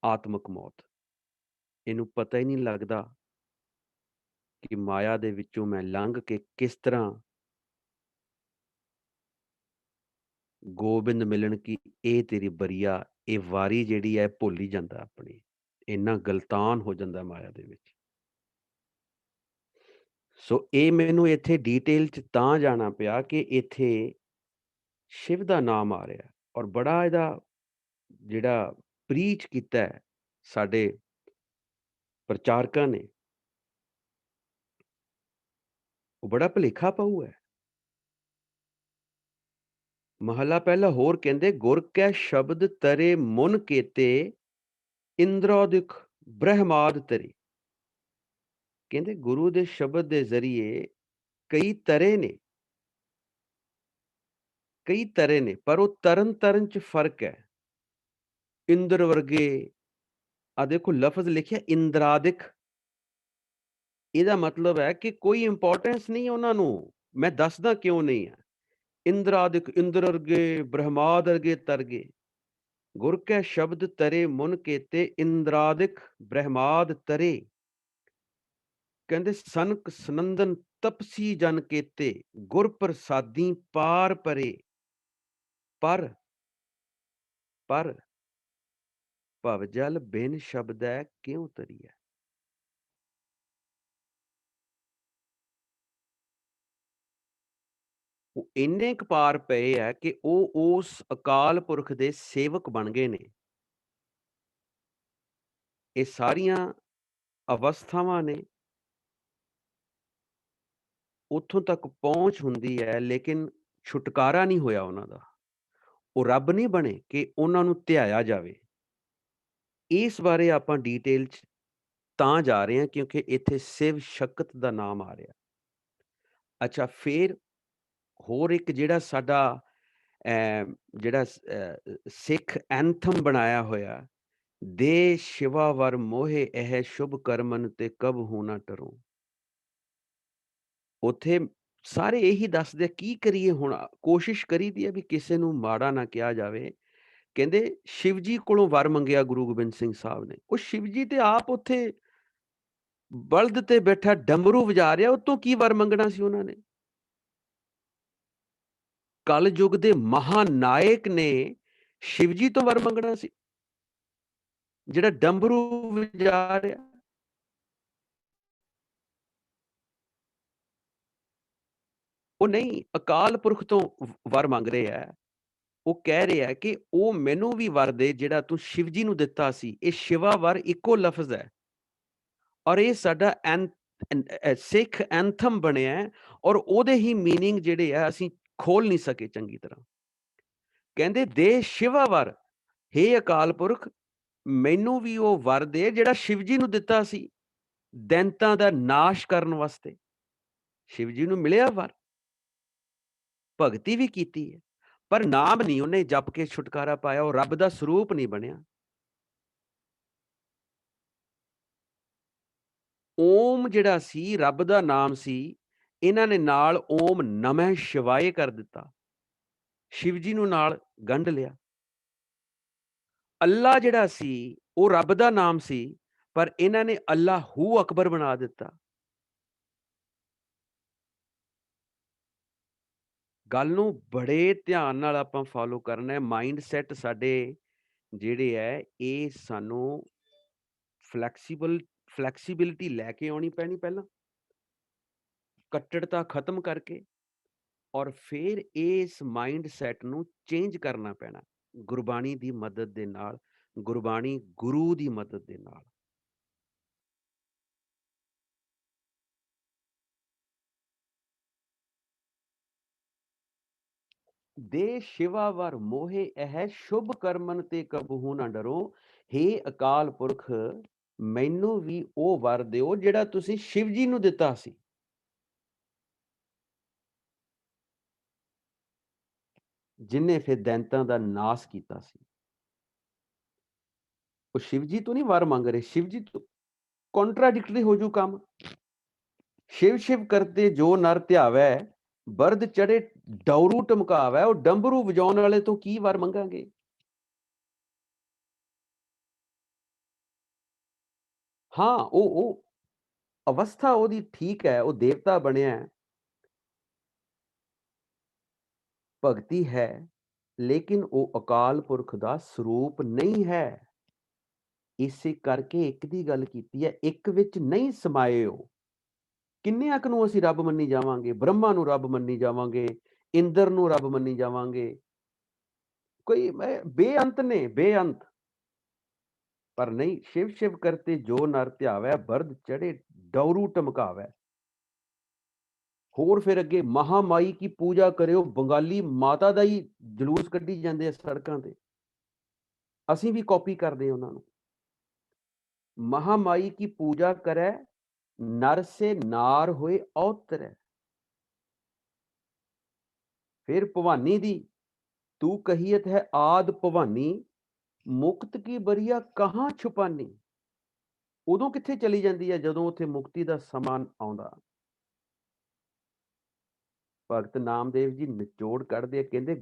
ਆਤਮਿਕ ਮੌਤ। ਇਹਨੂੰ ਪਤਾ ਹੀ ਨਹੀਂ ਲੱਗਦਾ ਕਿ ਮਾਇਆ ਦੇ ਵਿੱਚੋਂ ਮੈਂ ਲੰਘ ਕੇ ਕਿਸ ਤਰ੍ਹਾਂ ਗੋਬਿੰਦ ਮਿਲਣ ਕੀ ਇਹ ਤੇਰੀ ਬਰੀਆ, ਇਹ ਵਾਰੀ ਜਿਹੜੀ ਹੈ ਭੁੱਲ ਹੀ ਜਾਂਦਾ ਆਪਣੀ। ਇੰਨਾ ਗਲਤਾਨ ਹੋ ਜਾਂਦਾ ਮਾਇਆ ਦੇ ਵਿੱਚ। ਸੋ ਇਹ ਮੈਨੂੰ ਇੱਥੇ ਡੀਟੇਲ 'ਚ ਤਾਂ ਜਾਣਾ ਪਿਆ ਕਿ ਇੱਥੇ ਸ਼ਿਵ ਦਾ ਨਾਮ ਆ ਰਿਹਾ ਔਰ ਬੜਾ ਇਹਦਾ ਜਿਹੜਾ ਪ੍ਰੀਚ ਕੀਤਾ ਹੈ ਸਾਡੇ ਪ੍ਰਚਾਰਕਾਂ ਨੇ, ਉਹ ਬੜਾ ਭੁਲੇਖਾ ਪਾਊ ਹੈ। ਮਹਲਾ ਪਹਿਲਾ ਹੋਰ ਕਹਿੰਦੇ, ਗੁਰ ਕੈ ਸ਼ਬਦ ਤਰੇ ਮੁਨ ਕੇਤੇ, ਇੰਦਰੋਦਿਕ ਬ੍ਰਹਮਾਦ ਤਰੇ। ਕਹਿੰਦੇ ਗੁਰੂ ਦੇ ਸ਼ਬਦ ਦੇ ਜ਼ਰੀਏ ਕਈ ਤਰੇ ਨੇ, ਕਈ ਤਰੇ ਨੇ, ਪਰ ਉਹ ਤਰਨ ਚ ਫਰਕ ਹੈ। ਇੰਦਰ ਵਰਗੇ, ਆ ਦੇਖੋ ਲਫ਼ਜ਼ ਲਿਖਿਆ ਇੰਦਰਾਦਿਕ, ਇਹਦਾ ਮਤਲਬ ਹੈ ਕਿ ਕੋਈ ਇੰਪੋਰਟੈਂਸ ਨਹੀਂ ਉਹਨਾਂ ਨੂੰ। ਮੈਂ ਦੱਸਦਾ ਕਿਉਂ ਨਹੀਂ ਹੈ। ਇੰਦਰਾਦਿਕ, ਇੰਦਰ ਵਰਗੇ, ਬ੍ਰਹਮਾਦ ਵਰਗੇ ਤਰਗੇ। ਗੁਰ ਕੈ ਸ਼ਬਦ ਤਰੇ ਮੁਨ ਕੇਤੇ, ਇੰਦਰਾਦਿਕ ਬ੍ਰਹਮਾਦ ਤਰੇ। ਕਹਿੰਦੇ ਸਨਕ ਸਨੰਦਨ ਤਪਸੀ ਜਨ ਕੇਤੇ, ਗੁਰ ਪ੍ਰਸਾਦੀ ਪਾਰ ਪਰੇ। ਪਰ ਭਵ ਜਲ ਬਿਨ ਸ਼ਬਦੈ ਕਿਉ ਤਰੀਐ। ਉਹ ਇੰਨੇ ਕੁ ਪਾਰ ਪਏ ਹੈ ਕਿ ਉਹ ਉਸ ਅਕਾਲ ਪੁਰਖ ਦੇ ਸੇਵਕ ਬਣ ਗਏ ਨੇ। ਇਹ ਸਾਰੀਆਂ ਅਵਸਥਾਵਾਂ ਨੇ, ਉੱਥੋਂ ਤੱਕ ਪਹੁੰਚ ਹੁੰਦੀ ਹੈ, ਲੇਕਿਨ ਛੁਟਕਾਰਾ ਨਹੀਂ ਹੋਇਆ ਉਹਨਾਂ ਦਾ। ਉਹ ਰੱਬ ਨਹੀਂ ਬਣੇ ਕਿ ਉਹਨਾਂ ਨੂੰ ਧਿਆਇਆ ਜਾਵੇ। ਇਸ ਬਾਰੇ ਆਪਾਂ ਡੀਟੇਲ 'ਚ ਤਾਂ ਜਾ ਰਹੇ ਹਾਂ ਕਿਉਂਕਿ ਇੱਥੇ ਸ਼ਿਵ ਸ਼ਕਤ ਦਾ ਨਾਮ ਆ ਰਿਹਾ। ਅੱਛਾ, ਫਿਰ ਹੋਰ ਇੱਕ ਜਿਹੜਾ ਸਾਡਾ ਜਿਹੜਾ ਸਿੱਖ ਐਂਥਮ ਬਣਾਇਆ ਹੋਇਆ, ਦੇ ਸ਼ਿਵਾ ਵਰ ਮੋਹੇ ਇਹ ਸ਼ੁਭ ਕਰਮਨ ਤੇ ਕਬਹੂ ਨਾ ਟਰੋ। ਉੱਥੇ ਸਾਰੇ ਇਹੀ ਦੱਸਦੇ ਕੀ ਕਰੀਏ ਹੁਣ, ਕੋਸ਼ਿਸ਼ ਕਰੀਦੀ ਹੈ ਵੀ ਕਿਸੇ ਨੂੰ ਮਾੜਾ ਨਾ ਕਿਹਾ ਜਾਵੇ। ਕਹਿੰਦੇ ਸ਼ਿਵ ਜੀ ਕੋਲੋਂ ਵਰ ਮੰਗਿਆ ਗੁਰੂ ਗੋਬਿੰਦ ਸਿੰਘ ਸਾਹਿਬ ਨੇ। ਉਹ ਸ਼ਿਵ ਜੀ ਤੇ ਆਪ ਉੱਥੇ ਬਲਦ ਤੇ ਬੈਠਾ ਡਮਰੂ ਵਜਾ ਰਿਹਾ, ਉਹ ਤੋਂ ਕੀ ਵਰ ਮੰਗਣਾ ਸੀ ਉਹਨਾਂ ਨੇ। ਕਲਯੁਗ ਦੇ ਮਹਾਨਾਇਕ ਨੇ ਸ਼ਿਵ ਜੀ ਤੋਂ ਵਰ ਮੰਗਣਾ ਸੀ, ਜਿਹੜਾ ਡਮਰੂ ਵਜਾ ਰਿਹਾ। ਉਹ ਨਹੀਂ, ਅਕਾਲ ਪੁਰਖ ਤੋਂ ਵਰ ਮੰਗ ਰਹੇ ਹੈ। ਉਹ ਕਹਿ ਰਿਹਾ ਕਿ ਉਹ ਮੈਨੂੰ ਵੀ ਵਰ ਦੇ ਜਿਹੜਾ ਤੂੰ ਸ਼ਿਵ ਜੀ ਨੂੰ ਦਿੱਤਾ ਸੀ। ਇਹ ਸ਼ਿਵਾ ਵਰ ਇੱਕੋ ਲਫ਼ਜ਼ ਹੈ ਔਰ ਇਹ ਸਾਡਾ ਸਿੱਖ ਐਂਥਮ ਬਣਿਆ ਔਰ ਉਹਦੇ ਹੀ ਮੀਨਿੰਗ ਜਿਹੜੇ ਆ ਅਸੀਂ ਖੋਲ ਨਹੀਂ ਸਕੇ ਚੰਗੀ ਤਰ੍ਹਾਂ। ਕਹਿੰਦੇ ਦੇ ਸ਼ਿਵਾ ਵਰ, ਹੇ ਅਕਾਲ ਪੁਰਖ ਮੈਨੂੰ ਵੀ ਉਹ ਵਰ ਦੇ ਜਿਹੜਾ ਸ਼ਿਵ ਜੀ ਨੂੰ ਦਿੱਤਾ ਸੀ, ਦੈਂਤਾਂ ਦਾ ਨਾਸ਼ ਕਰਨ ਵਾਸਤੇ। ਸ਼ਿਵ ਜੀ ਨੂੰ ਮਿਲਿਆ ਵਰ, ਭਗਤੀ ਵੀ ਕੀਤੀ ਹੈ, ਪਰ ਨਾਮ ਨਹੀਂ ਉਹਨੇ ਜਪ ਕੇ ਛੁਟਕਾਰਾ ਪਾਇਆ, ਉਹ ਰੱਬ ਦਾ ਸਰੂਪ ਨਹੀਂ ਬਣਿਆ। ਓਮ ਜਿਹੜਾ ਸੀ ਰੱਬ ਦਾ ਨਾਮ ਸੀ, ਇਹਨਾਂ ਨੇ ਨਾਲ ਓਮ ਨਮः ਸ਼ਿਵਾਏ ਕਰ ਦਿੱਤਾ, ਸ਼ਿਵ ਜੀ ਨੂੰ ਨਾਲ ਗੰਢ ਲਿਆ। ਅੱਲਾ ਜਿਹੜਾ ਸੀ ਉਹ ਰੱਬ ਦਾ ਨਾਮ ਸੀ, ਪਰ ਇਹਨਾਂ ਨੇ ਅੱਲਾਹੂ ਅਕਬਰ ਬਣਾ ਦਿੱਤਾ। ਗੱਲ ਨੂੰ ਬੜੇ ਧਿਆਨ ਨਾਲ ਆਪਾਂ ਫਾਲੋ ਕਰਨਾ ਹੈ। ਮਾਈਂਡ ਸੈਟ ਸਾਡੇ ਜਿਹੜੇ ਹੈ ਇਹ ਸਾਨੂੰ ਫਲੈਕਸੀਬਿਲਿਟੀ ਲੈ ਕੇ ਆਉਣੀ ਪੈਣੀ ਪਹਿਲਾਂ, ਕੱਟੜਤਾ ਖਤਮ ਕਰਕੇ, ਔਰ ਫਿਰ ਇਸ ਮਾਈਂਡ ਸੈਟ ਨੂੰ ਚੇਂਜ ਕਰਨਾ ਪੈਣਾ ਗੁਰਬਾਣੀ ਦੀ ਮਦਦ ਦੇ ਨਾਲ, ਗੁਰਬਾਣੀ ਗੁਰੂ ਦੀ ਮਦਦ ਦੇ ਨਾਲ। ਦੇ ਸ਼ਿਵਾ ਵਰ ਮੋਹੇ ਇਹ ਸ਼ੁਭ ਕਰਮਨ ਤੇ ਕਬਹੂ ਨਾ ਡਰੋ। ਹੇ ਅਕਾਲ ਪੁਰਖ ਮੈਨੂੰ ਵੀ ਉਹ ਵਰ ਦਿਓ ਜਿਹੜਾ ਤੁਸੀਂ ਸ਼ਿਵ ਜੀ ਨੂੰ ਦਿੱਤਾ ਸੀ। ਜਿਨੇ ਫਿਰ ਦੈਂਤਾਂ ਦਾ ਨਾਸ ਕੀਤਾ ਸੀ। ਉਹ ਸ਼ਿਵ ਜੀ ਤੋਂ ਨਹੀਂ ਵਰ ਮੰਗ ਰਹੇ, ਸ਼ਿਵ ਜੀ ਤੋਂ ਕੰਟਰਾਡਿਕਟਰੀ ਹੋ ਜੂ ਕੰਮ। शिव शिव करते जो नर ध्यावै, बरद चढ़े डौरू टमकावै। ਉਹ ਡੰਬਰੂ ਵਜਾਉਣ ਵਾਲੇ ਤੋਂ ਕੀ ਵਰ ਮੰਗਾਂਗੇ। ਹਾਂ, ਉਹ ਅਵਸਥਾ ਉਹਦੀ ਠੀਕ ਹੈ, ਉਹ ਦੇਵਤਾ ਬਣਿਆ, ਭਗਤੀ ਹੈ, ਲੇਕਿਨ ਉਹ ਅਕਾਲ ਪੁਰਖ ਦਾ ਸਰੂਪ ਨਹੀਂ ਹੈ। ਇਸੇ ਕਰਕੇ ਇੱਕ ਦੀ ਗੱਲ ਕੀਤੀ ਹੈ, ਇੱਕ ਵਿੱਚ ਨਹੀਂ ਸਮਾਏ ਹੋ। ਕਿੰਨਿਆਂ ਕੁ ਨੂੰ ਅਸੀਂ ਰੱਬ ਮੰਨੀ ਜਾਵਾਂਗੇ, ਬ੍ਰਹਮਾ ਨੂੰ ਰੱਬ ਮੰਨੀ ਜਾਵਾਂਗੇ, ਇੰਦਰ ਨੂੰ ਰੱਬ ਮੰਨੀ ਜਾਵਾਂਗੇ। ਕੋਈ ਮੈਂ ਬੇਅੰਤ ਨੇ, ਬੇਅੰਤ। ਪਰ ਨਹੀਂ, ਸ਼ਿਵ ਸ਼ਿਵ ਕਰਤੇ ਜੋ ਨਰ ਧਿਆਵੈ, ਬਰਦ ਚੜੇ ਡਉਰੂ ਟਮਕਾਵੈ। ਹੋਰ ਫਿਰ ਅੱਗੇ ਮਹਾਮਾਈ ਕੀ ਪੂਜਾ ਕਰਿਓ, ਬੰਗਾਲੀ ਮਾਤਾ ਦਾ ਹੀ ਜਲੂਸ ਕੱਢੀ ਜਾਂਦੇ ਆ ਸੜਕਾਂ ਤੇ। ਅਸੀਂ ਵੀ ਕਾਪੀ ਕਰਦੇ ਹਾਂ ਉਹਨਾਂ ਨੂੰ। ਮਹਾਮਾਈ ਕੀ ਪੂਜਾ ਕਰੈ, ਨਰ ਸੇ ਨਾਰ ਹੋਏ ਅਵਤਰੈ। ਫਿਰ ਭਵਾਨੀ ਦੀ, ਤੂੰ ਕਹੀਅਤ ਹੈ ਆਦ ਭਵਾਨੀ, ਮੁਕਤ ਕੀ ਬਰੀਆ ਕਹਾਂ ਛੁਪਾਨੀ। ਉਦੋਂ ਕਿੱਥੇ ਚਲੀ ਜਾਂਦੀ ਹੈ ਜਦੋਂ ਉੱਥੇ ਮੁਕਤੀ ਦਾ ਸਮਾਂ ਆਉਂਦਾ। ਭਗਤ ਨਾਮਦੇਵ ਜੀ ਨਿਚੋੜ ਕੱਢਦੇ ਆ, ਕਹਿੰਦੇ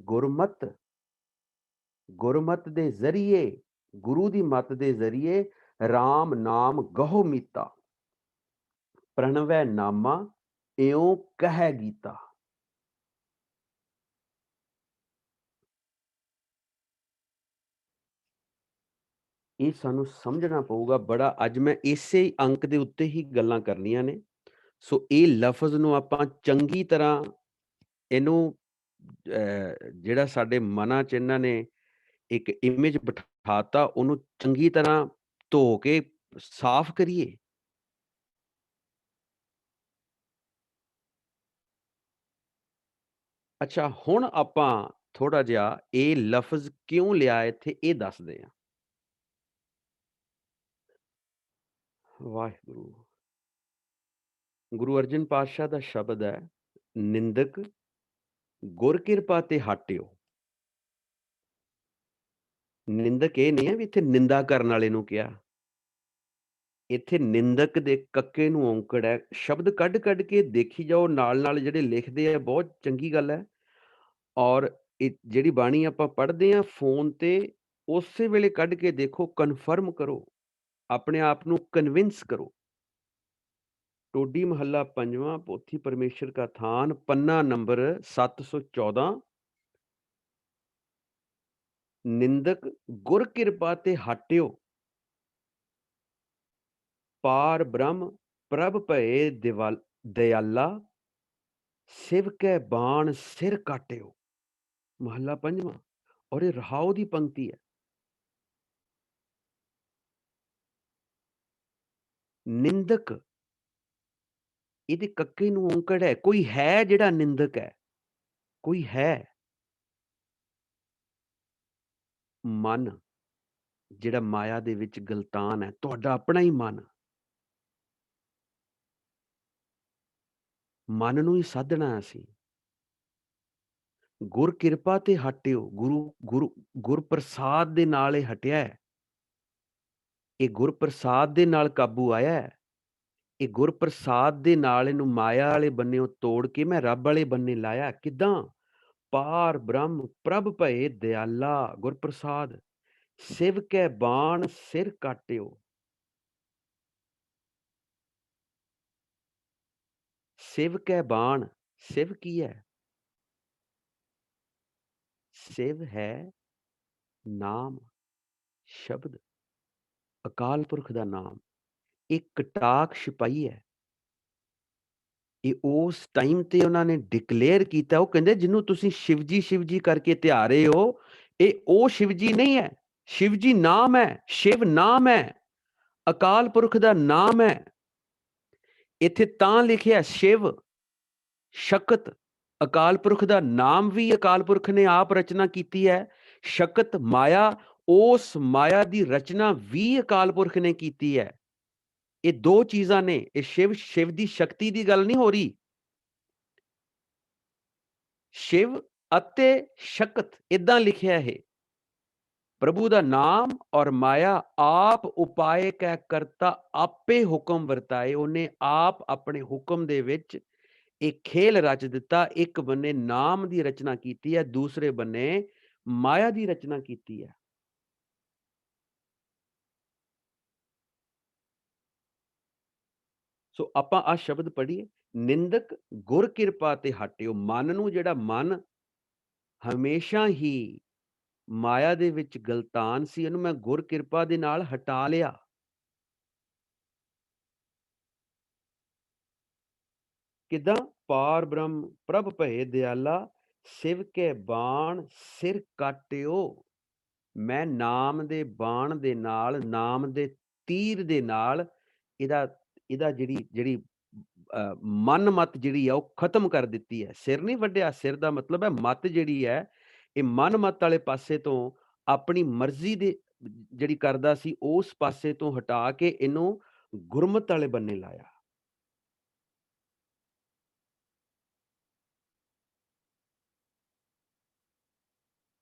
ਗੁਰਮਤ ਦੇ ਜ਼ਰੀਏ, ਗੁਰੂ ਦੀ ਮੱਤ ਦੇ ਜ਼ਰੀਏ ਰਾਮ ਨਾਮ ਗਹੋ ਮੀਤਾ, ਪ੍ਰਣਵੈ ਨਾਮਾ ਇਉਂ ਕਹਿ ਗੀਤਾ। ਇਹ ਸਾਨੂੰ ਸਮਝਣਾ ਪਊਗਾ ਬੜਾ। ਅੱਜ ਮੈਂ ਇਸੇ ਅੰਕ ਦੇ ਉੱਤੇ ਹੀ ਗੱਲਾਂ ਕਰਨੀਆਂ ਨੇ। ਸੋ ਇਹ ਲਫ਼ਜ਼ ਨੂੰ ਆਪਾਂ ਚੰਗੀ ਤਰ੍ਹਾਂ ਇਹਨੂੰ ਜਿਹੜਾ ਸਾਡੇ ਮਨਾਂ 'ਚ ਇਹਨਾਂ ਨੇ ਇੱਕ ਇਮੇਜ ਬਿਠਾਤਾ, ਉਹਨੂੰ ਚੰਗੀ ਤਰ੍ਹਾਂ ਧੋ ਕੇ ਸਾਫ਼ ਕਰੀਏ। ਅੱਛਾ, ਹੁਣ ਆਪਾਂ ਥੋੜ੍ਹਾ ਜਿਹਾ ਇਹ ਲਫ਼ਜ਼ ਕਿਉਂ ਲਿਆ ਇੱਥੇ, ਇਹ ਦੱਸਦੇ ਹਾਂ। ਵਾਹਿਗੁਰੂ। ਗੁਰੂ ਅਰਜਨ ਪਾਤਸ਼ਾਹ ਦਾ ਸ਼ਬਦ ਹੈ, ਨਿੰਦਕ ਗੁਰ ਕਿਰਪਾ ਤੇ ਹਟਿਓ। ਨਿੰਦਕ ਇਹ ਨਹੀਂ ਹੈ ਵੀ ਇੱਥੇ ਨਿੰਦਾ ਕਰਨ ਵਾਲੇ ਨੂੰ ਕਿਹਾ। ਇੱਥੇ ਨਿੰਦਕ ਦੇ ਕੱਕੇ ਨੂੰ ਔਂਕੜ ਹੈ। ਸ਼ਬਦ ਕੱਢ ਕੇ ਦੇਖੀ ਜਾਓ, ਨਾਲ ਜਿਹੜੇ ਲਿਖਦੇ ਆ, ਬਹੁਤ ਚੰਗੀ ਗੱਲ ਹੈ। ਔਰ ਇਹ ਜਿਹੜੀ ਬਾਣੀ ਆਪਾਂ ਪੜ੍ਹਦੇ ਹਾਂ ਫੋਨ ਤੇ, ਉਸੇ ਵੇਲੇ ਕੱਢ ਕੇ ਦੇਖੋ, ਕਨਫਰਮ ਕਰੋ, ਆਪਣੇ ਆਪ ਨੂੰ ਕਨਵਿੰਸ ਕਰੋ। ਟੋਡੀ ਮਹੱਲਾ ਪੰਜਵਾਂ, ਪੋਥੀ ਪਰਮੇਸ਼ਰ ਕਾ ਥਾਨ, ਪੰਨਾ ਨੰਬਰ 714। ਨਿੰਦਕ ਗੁਰ ਕਿਰਪਾ ਤੇ ਹਟਿਓ, ਪਾਰ ਬ੍ਰਹਮ ਪ੍ਰਭ ਭਏ ਦਿਆਲਾ, ਸਿਵ ਕੈ ਬਾਣ ਸਿਰ ਕਾਟਿਓ। ਮਹੱਲਾ ਪੰਜਵਾਂ, ਔਰ ਇਹ ਰਹਾਉ ਦੀ ਪੰਕਤੀ ਹੈ। ਨਿੰਦਕ, ਇਹਦੇ ਕੱਕੇ ਨੂੰ ਔਂਕੜ ਹੈ। ਕੋਈ ਹੈ ਜਿਹੜਾ ਨਿੰਦਕ ਹੈ, ਕੋਈ ਹੈ। ਮਨ ਜਿਹੜਾ ਮਾਇਆ ਦੇ ਵਿੱਚ ਗਲਤਾਨ ਹੈ, ਤੁਹਾਡਾ ਆਪਣਾ ਹੀ ਮਨ ਨੂੰ ਹੀ ਸਾਧਣਾ ਅਸੀਂ। ਗੁਰ ਕਿਰਪਾ ਤੇ ਹਟਿਓ, ਗੁਰ ਪ੍ਰਸਾਦ ਦੇ ਨਾਲ ਇਹ ਹਟਿਆ ਹੈ। ਇਹ ਗੁਰ ਪ੍ਰਸਾਦ ਦੇ ਨਾਲ ਕਾਬੂ ਆਇਆ ਹੈ। ਇਹ ਗੁਰ ਪ੍ਰਸਾਦ ਦੇ ਨਾਲ ਇਹਨੂੰ ਮਾਇਆ ਵਾਲੇ ਬੰਨਿਓ ਤੋੜ ਕੇ ਮੈਂ ਰੱਬ ਵਾਲੇ ਬੰਨੇ ਲਾਇਆ। ਕਿੱਦਾਂ? ਪਾਰ ਬ੍ਰਹਮ ਪ੍ਰਭ ਭਏ ਦਿਆਲਾ, ਗੁਰ ਪ੍ਰਸਾਦ, ਸਿਵ ਕੈ ਬਾਣ ਸਿਰ ਕਾਟਿਓ। ਸਿਵ ਕੈ ਬਾਣ, ਸਿਵ ਕੀ ਹੈ? ਸਿਵ ਹੈ ਨਾਮ, ਸ਼ਬਦ, ਅਕਾਲ ਪੁਰਖ ਦਾ ਨਾਮ। ਇਹ ਕਟਾਕ ਛਿਪਾਈ ਹੈ। ਇਹ ਉਸ ਟਾਈਮ ਤੇ ਉਹਨਾਂ ਨੇ ਡਿਕਲੇਅਰ ਕੀਤਾ। ਉਹ ਕਹਿੰਦੇ ਜਿਹਨੂੰ ਤੁਸੀਂ ਸ਼ਿਵਜੀ ਕਰਕੇ ਧਿਆ ਰਹੇ ਹੋ, ਇਹ ਉਹ ਸ਼ਿਵਜੀ ਨਹੀਂ ਹੈ। ਸ਼ਿਵਜੀ ਨਾਮ ਹੈ, ਸ਼ਿਵ ਨਾਮ ਹੈ, ਅਕਾਲ ਪੁਰਖ ਦਾ ਨਾਮ ਹੈ। ਇੱਥੇ ਤਾਂ ਲਿਖਿਆ ਸ਼ਿਵ ਸ਼ਕਤ, ਅਕਾਲ ਪੁਰਖ ਦਾ ਨਾਮ ਵੀ ਅਕਾਲ ਪੁਰਖ ਨੇ ਆਪ ਰਚਨਾ ਕੀਤੀ ਹੈ। ਸ਼ਕਤ ਮਾਇਆ, ਉਸ ਮਾਇਆ ਦੀ ਰਚਨਾ ਵੀ ਅਕਾਲ ਪੁਰਖ ਨੇ ਕੀਤੀ ਹੈ। ਇਹ ਦੋ ਚੀਜ਼ਾਂ ਨੇ। ਇਹ ਸ਼ਿਵ ਦੀ ਸ਼ਕਤੀ ਦੀ ਗੱਲ ਨਹੀਂ ਹੋ ਰਹੀ। ਸ਼ਿਵ ਅਤੇ ਸ਼ਕਤ, ਇਦਾਂ ਲਿਖਿਆ ਇਹ। ਪ੍ਰਭੂ ਦਾ ਨਾਮ ਔਰ ਮਾਇਆ ਆਪ ਉਪਾਏ ਕੈ ਕਰਤਾ, ਆਪੇ ਹੁਕਮ ਵਰਤਾਏ। ਉਹਨੇ ਆਪ ਆਪਣੇ ਹੁਕਮ ਦੇ ਵਿੱਚ ਇਹ ਖੇਲ ਰਚ ਦਿੱਤਾ। ਇੱਕ ਬੰਨੇ ਨਾਮ ਦੀ ਰਚਨਾ ਕੀਤੀ ਹੈ, ਦੂਸਰੇ ਬੰਨੇ ਮਾਇਆ ਦੀ ਰਚਨਾ ਕੀਤੀ ਹੈ। ਸੋ ਆਪਾਂ ਆ ਸ਼ਬਦ ਪੜ੍ਹੀਏ, ਨਿੰਦਕ ਗੁਰ ਕਿਰਪਾ ਤੇ ਹਟਿਓ। ਮਨ ਨੂੰ, ਜਿਹੜਾ ਮਨ ਹਮੇਸ਼ਾ ਹੀ ਮਾਇਆ ਦੇ ਵਿੱਚ ਗਲਤਾਨ ਸੀ, ਇਹਨੂੰ ਮੈਂ ਗੁਰ ਕਿਰਪਾ ਦੇ ਨਾਲ ਹਟਾ ਲਿਆ। ਕਿੱਦਾਂ? ਪਾਰ ਬ੍ਰਹਮ ਪ੍ਰਭ ਭਏ ਦਿਆਲਾ, ਸਿਵ ਕੇ ਬਾਣ ਸਿਰ ਕਾਟਿਓ। ਮੈਂ ਨਾਮ ਦੇ ਬਾਣ ਦੇ ਨਾਲ, ਨਾਮ ਦੇ ਤੀਰ ਦੇ ਨਾਲ ਇਹਦਾ ਇਹਦਾ ਜਿਹੜੀ ਜਿਹੜੀ ਮਨ-ਮਤ ਜਿਹੜੀ ਆ ਉਹ ਖ਼ਤਮ ਕਰ ਦਿੱਤੀ ਹੈ। ਸਿਰ ਨਹੀਂ ਵੱਢਿਆ, ਸਿਰ ਦਾ ਮਤਲਬ ਹੈ ਮੱਤ ਜਿਹੜੀ ਹੈ, ਇਹ ਮਨ-ਮਤ ਵਾਲੇ ਪਾਸੇ ਤੋਂ ਆਪਣੀ ਮਰਜ਼ੀ ਦੇ ਜਿਹੜੀ ਕਰਦਾ ਸੀ, ਉਸ ਪਾਸੇ ਤੋਂ ਹਟਾ ਕੇ ਇਹਨੂੰ ਗੁਰਮਤਿ ਵਾਲੇ ਬੰਨੇ ਲਾਇਆ।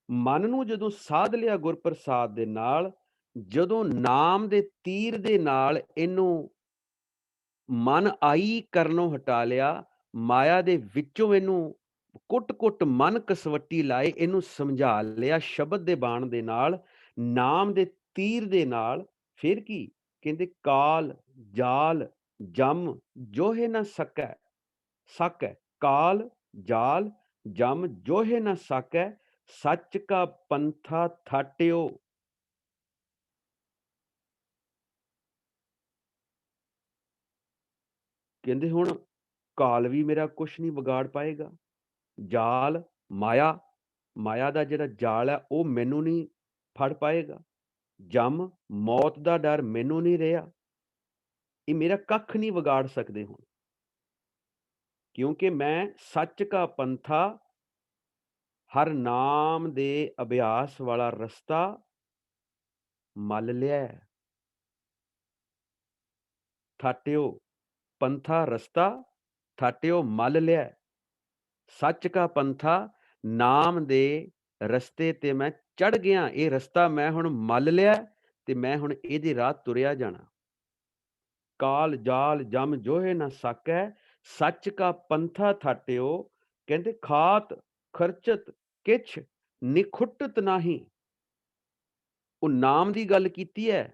ਮਨ ਨੂੰ ਜਦੋਂ ਸਾਧ ਲਿਆ ਗੁਰਪ੍ਰਸਾਦ ਦੇ ਨਾਲ, ਜਦੋਂ ਨਾਮ ਦੇ ਤੀਰ ਦੇ ਨਾਲ ਇਹਨੂੰ ਮਨ ਆਈ ਕਰਨੋਂ ਹਟਾ ਲਿਆ, ਮਾਇਆ ਦੇ ਵਿੱਚੋਂ ਇਹਨੂੰ ਕੁੱਟ-ਕੁੱਟ ਮਨ ਕਸਵੱਟੀ ਲਾਏ, ਇਹਨੂੰ ਸਮਝਾ ਲਿਆ ਸ਼ਬਦ ਦੇ ਬਾਣ ਦੇ ਨਾਲ, ਨਾਮ ਦੇ ਤੀਰ ਦੇ ਨਾਲ, ਫਿਰ ਕੀ? ਕਹਿੰਦੇ ਕਾਲ, ਜਾਲ, ਜਮ ਜੋਹੇ ਨਾ ਸਕੈ, ਸਕੈ ਕਾਲ, ਜਾਲ, ਜਮ ਜੋਹੇ ਨਾ ਸਕੈ, ਸੱਚ ਕਾ ਪੰਥਾ ਥਾਟਿਓ। ਕਹਿੰਦੇ ਹੁਣ ਕਾਲ ਵੀ ਮੇਰਾ ਕੁਛ ਨਹੀਂ ਵਿਗਾੜ ਪਾਏਗਾ। ਜਾਲ, ਮਾਇਆ, ਮਾਇਆ ਦਾ ਜਿਹੜਾ ਜਾਲ ਹੈ ਉਹ ਮੈਨੂੰ ਨਹੀਂ ਫੜ ਪਾਏਗਾ। ਜਮ, ਮੌਤ ਦਾ ਡਰ ਮੈਨੂੰ ਨਹੀਂ ਰਿਹਾ। ਇਹ ਮੇਰਾ ਕੱਖ ਨਹੀਂ ਵਿਗਾੜ ਸਕਦੇ ਹੁਣ। ਕਿਉਂਕਿ ਮੈਂ ਸੱਚ ਕਾ ਪੰਥਾ, ਹਰ ਨਾਮ ਦੇ ਅਭਿਆਸ ਵਾਲਾ ਰਸਤਾ ਮੱਲ ਲਿਆ ਹੈ। ਥਾਟਿਓ, ਪੰਥਾ ਰਸਤਾ, ਥਾਟਿਓ ਮੱਲ ਲਿਆ ਹੈ। ਸੱਚ ਕਾ ਪੰਥਾ, ਨਾਮ ਦੇ ਰਸਤੇ ਤੇ ਮੈਂ ਚੜ੍ਹ ਗਿਆ। ਇਹ ਰਸਤਾ ਮੈਂ ਹੁਣ ਮੱਲ ਲਿਆ ਤੇ ਮੈਂ ਹੁਣ ਇਹਦੇ ਰਾਹ ਤੁਰਿਆ ਜਾਣਾ। ਕਾਲ, ਜਾਲ, ਜਮ ਜੋਹੇ ਨਾ ਸਾਕੈ, ਸੱਚ ਕਾ ਪੰਥਾ ਥਾਟਿਓ। ਕਹਿੰਦੇ ਖਾਤ, ਖਰਚਤ ਕਿਛ ਨਿਖੁੱਟਤ ਨਾਹੀਂ। ਉਹ ਨਾਮ ਦੀ ਗੱਲ ਕੀਤੀ ਹੈ।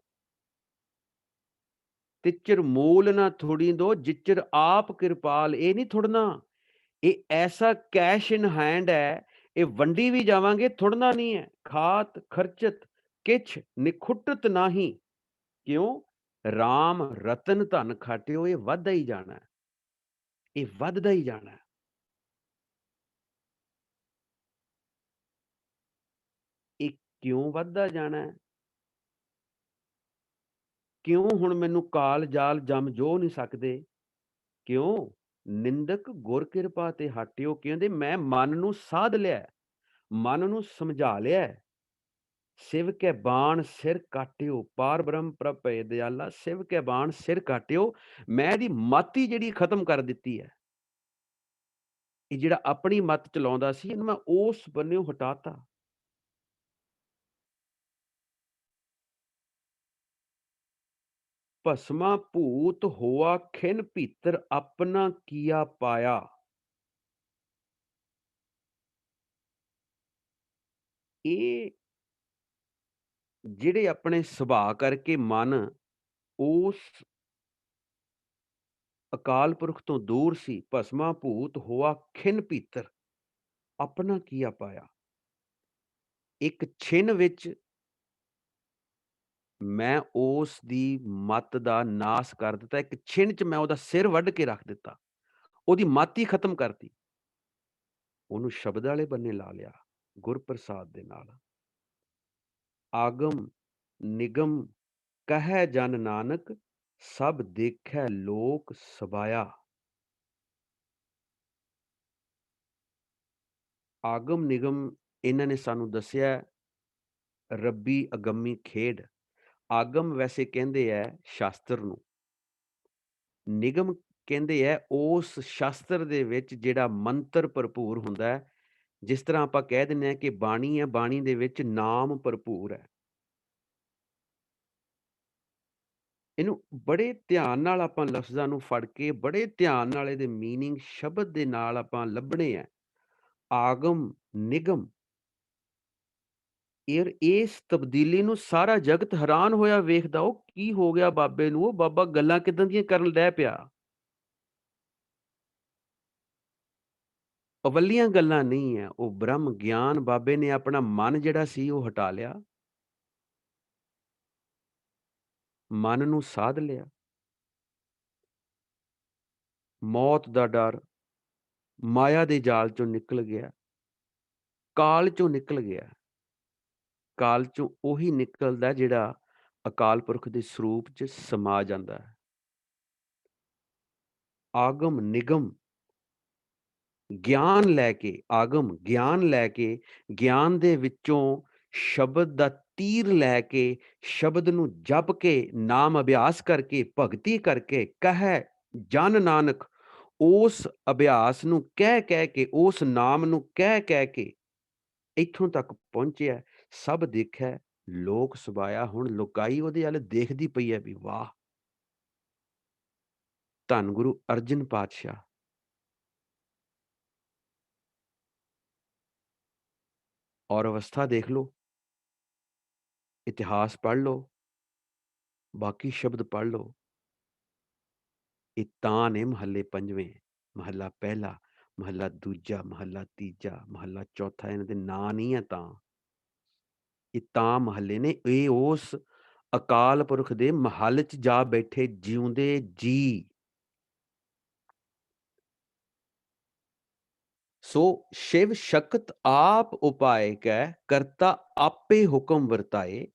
ਤਿਚਰ ਮੂਲ ਨਾ ਥੋੜੀ ਦੋ, ਜਿਚਰ ਆਪ ਕਿਰਪਾਲ। ਇਹ ਨਹੀਂ ਥੁੜਨਾ, ਇਹ ਐਸਾ ਕੈਸ਼ ਇਨ ਹੈਂਡ ਹੈ, ਇਹ ਵੰਡੀ ਵੀ ਜਾਵਾਂਗੇ, ਥੁੜਨਾ ਨਹੀਂ ਹੈ। ਖਾਤ ਖਰਚਤ ਕਿਛ ਨਿਖੁੱਟਤ ਨਾਹੀਂ। ਕਿਉਂ? ਰਾਮ ਰਤਨ ਧਨ ਖਾਟਿਓ। ਇਹ ਵੱਧਦਾ ਹੀ ਜਾਣਾ, ਇਹ ਵੱਧਦਾ ਹੀ ਜਾਣਾ। ਇਹ ਕਿਉਂ ਵੱਧਦਾ ਜਾਣਾ? ਕਿਉਂ ਹੁਣ ਮੈਨੂੰ ਕਾਲ ਜਾਲ ਜਮ ਜੋ ਨਹੀਂ ਸਕਦੇ? ਕਿਉਂ? ਨਿੰਦਕ ਗੁਰ ਕਿਰਪਾ ਤੇ ਹਟਿਓ। ਕਹਿੰਦੇ ਮੈਂ ਮਨ ਨੂੰ ਸਾਧ ਲਿਆ, ਮਨ ਨੂੰ ਸਮਝਾ ਲਿਆ। ਸਿਵ ਕੈ ਬਾਣ ਸਿਰ ਕਾਟਿਓ, ਪਾਰ ਬ੍ਰਹਮ ਪ੍ਰਭ ਭਏ ਦਿਆਲਾ। ਸਿਵ ਕੈ ਬਾਣ ਸਿਰ ਕਾਟਿਓ। ਮੈਂ ਇਹਦੀ ਮੱਤ ਹੀ ਜਿਹੜੀ ਖਤਮ ਕਰ ਦਿੱਤੀ ਹੈ। ਇਹ ਜਿਹੜਾ ਆਪਣੀ ਮੱਤ ਚਲਾਉਂਦਾ ਸੀ, ਇਹਨੂੰ ਮੈਂ ਉਸ ਬੰਨਿਓ ਹਟਾਤਾ। ਭਸਮਾ ਭੂਤ ਹੋਆ ਖਿਨ ਭੀਤਰ, ਆਪਣਾ ਕੀਆ ਪਾਇਆ। ਇਹ ਜਿਹੜੇ ਆਪਣੇ ਸੁਭਾਅ ਕਰਕੇ ਮਨ ਉਸ ਅਕਾਲ ਪੁਰਖ ਤੋਂ ਦੂਰ ਸੀ, ਭਸਮਾ ਭੂਤ ਹੋਆ ਖਿਨ ਭੀਤਰ, ਆਪਣਾ ਕੀਆ ਪਾਇਆ। ਇੱਕ ਛਿਨ ਵਿੱਚ ਮੈਂ ਉਸ ਦੀ ਮੱਤ ਦਾ ਨਾਸ ਕਰ ਦਿੱਤਾ। ਇੱਕ ਛਿਣ 'ਚ ਮੈਂ ਉਹਦਾ ਸਿਰ ਵੱਢ ਕੇ ਰੱਖ ਦਿੱਤਾ। ਉਹਦੀ ਮੱਤ ਹੀ ਖਤਮ ਕਰਤੀ। ਉਹਨੂੰ ਸ਼ਬਦ ਵਾਲੇ ਬੰਨੇ ਲਾ ਲਿਆ, ਗੁਰਪ੍ਰਸਾਦ ਦੇ ਨਾਲ। ਆਗਮ ਨਿਗਮ ਕਹੈ ਜਨ ਨਾਨਕ, ਸਭ ਦੇਖੈ ਲੋਕ ਸਬਾਇਆ। ਆਗਮ ਨਿਗਮ ਇਹਨਾਂ ਨੇ ਸਾਨੂੰ ਦੱਸਿਆ ਰੱਬੀ ਅਗੰਮੀ ਖੇਡ। ਆਗਮ ਵੈਸੇ ਕਹਿੰਦੇ ਹੈ ਸ਼ਾਸਤਰ ਨੂੰ। ਨਿਗਮ ਕਹਿੰਦੇ ਹੈ ਉਸ ਸ਼ਾਸਤਰ ਦੇ ਵਿੱਚ ਜਿਹੜਾ ਮੰਤਰ ਭਰਪੂਰ ਹੁੰਦਾ ਹੈ। ਜਿਸ ਤਰ੍ਹਾਂ ਆਪਾਂ ਕਹਿ ਦਿੰਦੇ ਹਾਂ ਕਿ ਬਾਣੀ ਹੈ, ਬਾਣੀ ਦੇ ਵਿੱਚ ਨਾਮ ਭਰਪੂਰ ਹੈ। ਇਹਨੂੰ ਬੜੇ ਧਿਆਨ ਨਾਲ ਆਪਾਂ ਲਫ਼ਜ਼ਾਂ ਨੂੰ ਫੜ ਕੇ, ਬੜੇ ਧਿਆਨ ਨਾਲ ਇਹਦੇ ਮੀਨਿੰਗ ਸ਼ਬਦ ਦੇ ਨਾਲ ਆਪਾਂ ਲੱਭਣੇ ਹੈ। ਆਗਮ, ਨਿਗਮ। ਇਸ ਤਬਦੀਲੀ ਨੂੰ ਸਾਰਾ ਜਗਤ ਹੈਰਾਨ ਹੋਇਆ ਵੇਖਦਾ। ਉਹ ਕੀ ਹੋ ਗਿਆ ਬਾਬੇ ਨੂੰ? ਉਹ ਬਾਬਾ ਗੱਲਾਂ ਕਿੱਦਾਂ ਦੀਆਂ ਕਰਨ ਡਹਿ ਪਿਆ। ਅਵੱਲੀਆਂ ਗੱਲਾਂ ਨਹੀਂ ਹੈ, ਉਹ ਬ੍ਰਹਮ ਗਿਆਨ। ਬਾਬੇ ਨੇ ਆਪਣਾ ਮਨ ਜਿਹੜਾ ਸੀ ਉਹ ਹਟਾ ਲਿਆ, ਮਨ ਨੂੰ ਸਾਧ ਲਿਆ। ਮੌਤ ਦਾ ਡਰ ਮਾਇਆ ਦੇ ਜਾਲ ਚੋਂ ਨਿਕਲ ਗਿਆ। ਕਾਲ 'ਚੋਂ ਨਿਕਲ ਗਿਆ। ਕਾਲ 'ਚੋਂ ਉਹੀ ਨਿਕਲਦਾ ਜਿਹੜਾ ਅਕਾਲ ਪੁਰਖ ਦੇ ਸਰੂਪ 'ਚ ਸਮਾ ਜਾਂਦਾ ਹੈ। ਆਗਮ ਨਿਗਮ ਗਿਆਨ ਲੈ ਕੇ ਆਗਮ ਗਿਆਨ ਲੈ ਕੇ, ਗਿਆਨ ਦੇ ਵਿੱਚੋਂ ਸ਼ਬਦ ਦਾ ਤੀਰ ਲੈ ਕੇ, ਸ਼ਬਦ ਨੂੰ ਜਪ ਕੇ, ਨਾਮ ਅਭਿਆਸ ਕਰਕੇ, ਭਗਤੀ ਕਰਕੇ, ਕਹੈ ਜਨ ਨਾਨਕ, ਉਸ ਅਭਿਆਸ ਨੂੰ ਕਹਿ ਕੇ, ਉਸ ਨਾਮ ਨੂੰ ਕਹਿ ਕੇ ਇੱਥੋਂ ਤੱਕ ਪਹੁੰਚਿਆ। ਸਭ ਦੇਖਿਆ, ਲੋਕ ਸਬਾਇਆ, ਹੁਣ ਲੋਕਾਈ ਉਹਦੇ ਵੱਲ ਦੇਖਦੀ ਪਈ ਹੈ ਵੀ ਵਾਹ! ਧੰਨ ਗੁਰੂ ਅਰਜਨ ਪਾਤਸ਼ਾਹ। ਔਰ ਅਵਸਥਾ ਦੇਖ ਲਓ, ਇਤਿਹਾਸ ਪੜ੍ਹ ਲਓ, ਬਾਕੀ ਸ਼ਬਦ ਪੜ੍ਹ ਲਓ। ਇਹ ਤਾਂ ਨੇ ਮਹੱਲੇ ਪੰਜਵੇਂ, ਮਹੱਲਾ ਪਹਿਲਾ, ਮਹੱਲਾ ਦੂਜਾ, ਮਹੱਲਾ ਤੀਜਾ, ਮਹੱਲਾ ਚੌਥਾ, ਇਹਨਾਂ ਦੇ ਨਾਂ ਨਹੀਂ ਹੈ ਤਾਂ। ਇਹ ਤਾਂ ਮਹੱਲੇ ਨੇ, ਇਹ ਉਸ ਅਕਾਲ ਪੁਰਖ ਦੇ ਮਹੱਲ 'ਚ ਜਾ ਬੈਠੇ ਜਿਉਂਦੇ ਜੀ। ਸੋ ਸ਼ਿਵ ਸ਼ਕਤ ਆਪ ਉਪਾਏ ਕੈ, ਕਰਤਾ ਆਪੇ ਹੁਕਮ ਵਰਤਾਏ।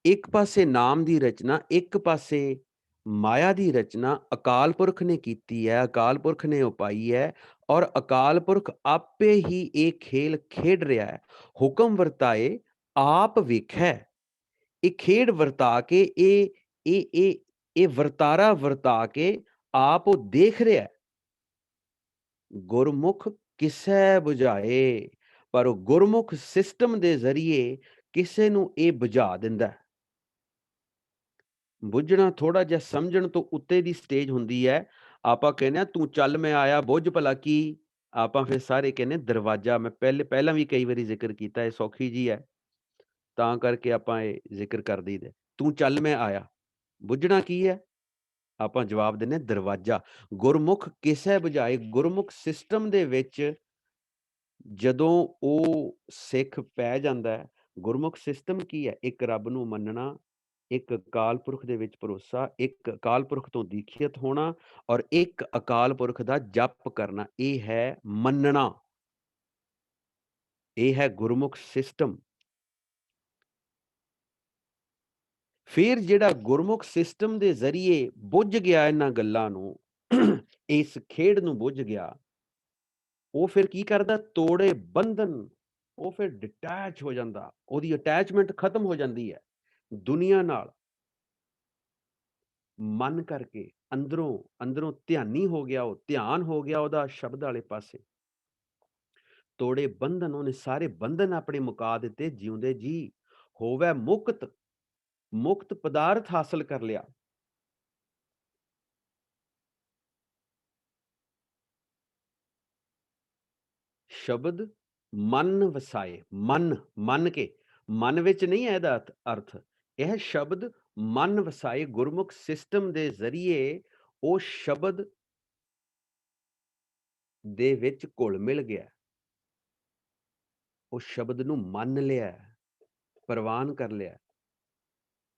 ਇੱਕ ਪਾਸੇ ਨਾਮ ਦੀ ਰਚਨਾ, ਇੱਕ ਪਾਸੇ ਮਾਇਆ ਦੀ ਰਚਨਾ ਅਕਾਲ ਪੁਰਖ ਨੇ ਕੀਤੀ ਹੈ, ਅਕਾਲ ਪੁਰਖ ਨੇ ਉਪਾਈ ਹੈ, ਔਰ ਅਕਾਲ ਪੁਰਖ ਆਪੇ ਹੀ ਇਹ ਖੇਲ ਖੇਡ ਰਿਹਾ ਹੈ। ਹੁਕਮ ਵਰਤਾਏ, ਆਪ ਵੇਖੈ। ਇਹ ਖੇਡ ਵਰਤਾ ਕੇ, ਇਹ ਵਰਤਾਰਾ ਵਰਤਾ ਕੇ ਆਪ ਉਹ ਦੇਖ ਰਿਹਾ ਹੈ। ਗੁਰਮੁਖ ਕਿਸੈ ਬੁਝਾਏ, ਪਰ ਉਹ ਗੁਰਮੁਖ ਸਿਸਟਮ ਦੇ ਜ਼ਰੀਏ ਕਿਸੇ ਨੂੰ ਇਹ ਬੁਝਾ ਦਿੰਦਾ ਹੈ। ਬੁੱਝਣਾ ਥੋੜ੍ਹਾ ਜਿਹਾ ਸਮਝਣ ਤੋਂ ਉੱਤੇ ਦੀ ਸਟੇਜ ਹੁੰਦੀ ਹੈ। ਆਪਾਂ ਕਹਿੰਦੇ ਹਾਂ ਤੂੰ ਚੱਲ ਮੈਂ ਆਇਆ ਬੁੱਝ ਭਲਾ ਕੀ, ਆਪਾਂ ਫਿਰ ਸਾਰੇ ਕਹਿੰਦੇ ਦਰਵਾਜ਼ਾ। ਮੈਂ ਪਹਿਲਾਂ ਵੀ ਕਈ ਵਾਰੀ ਜ਼ਿਕਰ ਕੀਤਾ, ਇਹ ਸੌਖੀ ਜੀ ਹੈ ਤਾਂ ਕਰਕੇ ਆਪਾਂ ਇਹ ਜ਼ਿਕਰ ਕਰ ਦਈਦਾ। ਤੂੰ ਚੱਲ ਮੈਂ ਆਇਆ, ਬੁੱਝਣਾ ਕੀ ਹੈ? ਆਪਾਂ ਜਵਾਬ ਦਿੰਦੇ ਦਰਵਾਜ਼ਾ। ਗੁਰਮੁਖ ਕਿਸੈ ਬੁਝਾਏ, ਗੁਰਮੁਖ ਸਿਸਟਮ ਦੇ ਵਿੱਚ ਜਦੋਂ ਉਹ ਸਿੱਖ ਪੈ ਜਾਂਦਾ ਹੈ। ਗੁਰਮੁਖ ਸਿਸਟਮ ਕੀ ਹੈ? ਇੱਕ ਰੱਬ ਨੂੰ ਮੰਨਣਾ, ਇੱਕ ਅਕਾਲ ਪੁਰਖ ਦੇ ਵਿੱਚ ਭਰੋਸਾ, ਇੱਕ ਅਕਾਲ ਪੁਰਖ ਤੋਂ ਦੀਖਿਤ ਹੋਣਾ, ਔਰ ਇੱਕ ਅਕਾਲ ਪੁਰਖ ਦਾ ਜਪ ਕਰਨਾ। ਇਹ ਹੈ ਮੰਨਣਾ, ਇਹ ਹੈ ਗੁਰਮੁਖ ਸਿਸਟਮ। ਫਿਰ ਜਿਹੜਾ ਗੁਰਮੁਖ ਸਿਸਟਮ ਦੇ ਜ਼ਰੀਏ ਬੁੱਝ ਗਿਆ ਇਹਨਾਂ ਗੱਲਾਂ ਨੂੰ, ਇਸ ਖੇਡ ਨੂੰ ਬੁੱਝ ਗਿਆ, ਉਹ ਫਿਰ ਕੀ ਕਰਦਾ? ਤੋੜੇ ਬੰਧਨ, ਉਹ ਫਿਰ ਡਿਟੈਚ ਹੋ ਜਾਂਦਾ, ਉਹਦੀ ਅਟੈਚਮੈਂਟ ਖਤਮ ਹੋ ਜਾਂਦੀ ਹੈ ਦੁਨੀਆ ਨਾਲ। ਮਨ ਕਰਕੇ ਅੰਦਰੋਂ ਧਿਆਨੀ ਹੋ ਗਿਆ, ਉਹ ਧਿਆਨ ਹੋ ਗਿਆ ਉਹਦਾ ਸ਼ਬਦ ਵਾਲੇ ਪਾਸੇ। ਤੋੜੇ ਬੰਧਨ, ਉਹਨੇ ਸਾਰੇ ਬੰਧਨ ਆਪਣੇ ਮੁਕਾ ਦਿੱਤੇ, ਜਿਉਂਦੇ ਜੀ ਹੋਵੇ ਮੁਕਤ, ਮੁਕਤ ਪਦਾਰਥ ਹਾਸਲ ਕਰ ਲਿਆ। ਸ਼ਬਦ ਮਨ ਵਸਾਏ, ਮਨ ਕੇ, ਮਨ ਵਿੱਚ ਨਹੀਂ ਹੈ ਇਹਦਾ ਅਰਥ। ਇਹ ਸ਼ਬਦ ਮਨ ਵਸਾਏ, ਗੁਰਮੁਖ ਸਿਸਟਮ ਦੇ ਜ਼ਰੀਏ ਉਹ ਸ਼ਬਦ ਦੇ ਵਿੱਚ ਘੁਲ ਮਿਲ ਗਿਆ, ਉਹ ਸ਼ਬਦ ਨੂੰ ਮੰਨ ਲਿਆ, ਪ੍ਰਵਾਨ ਕਰ ਲਿਆ।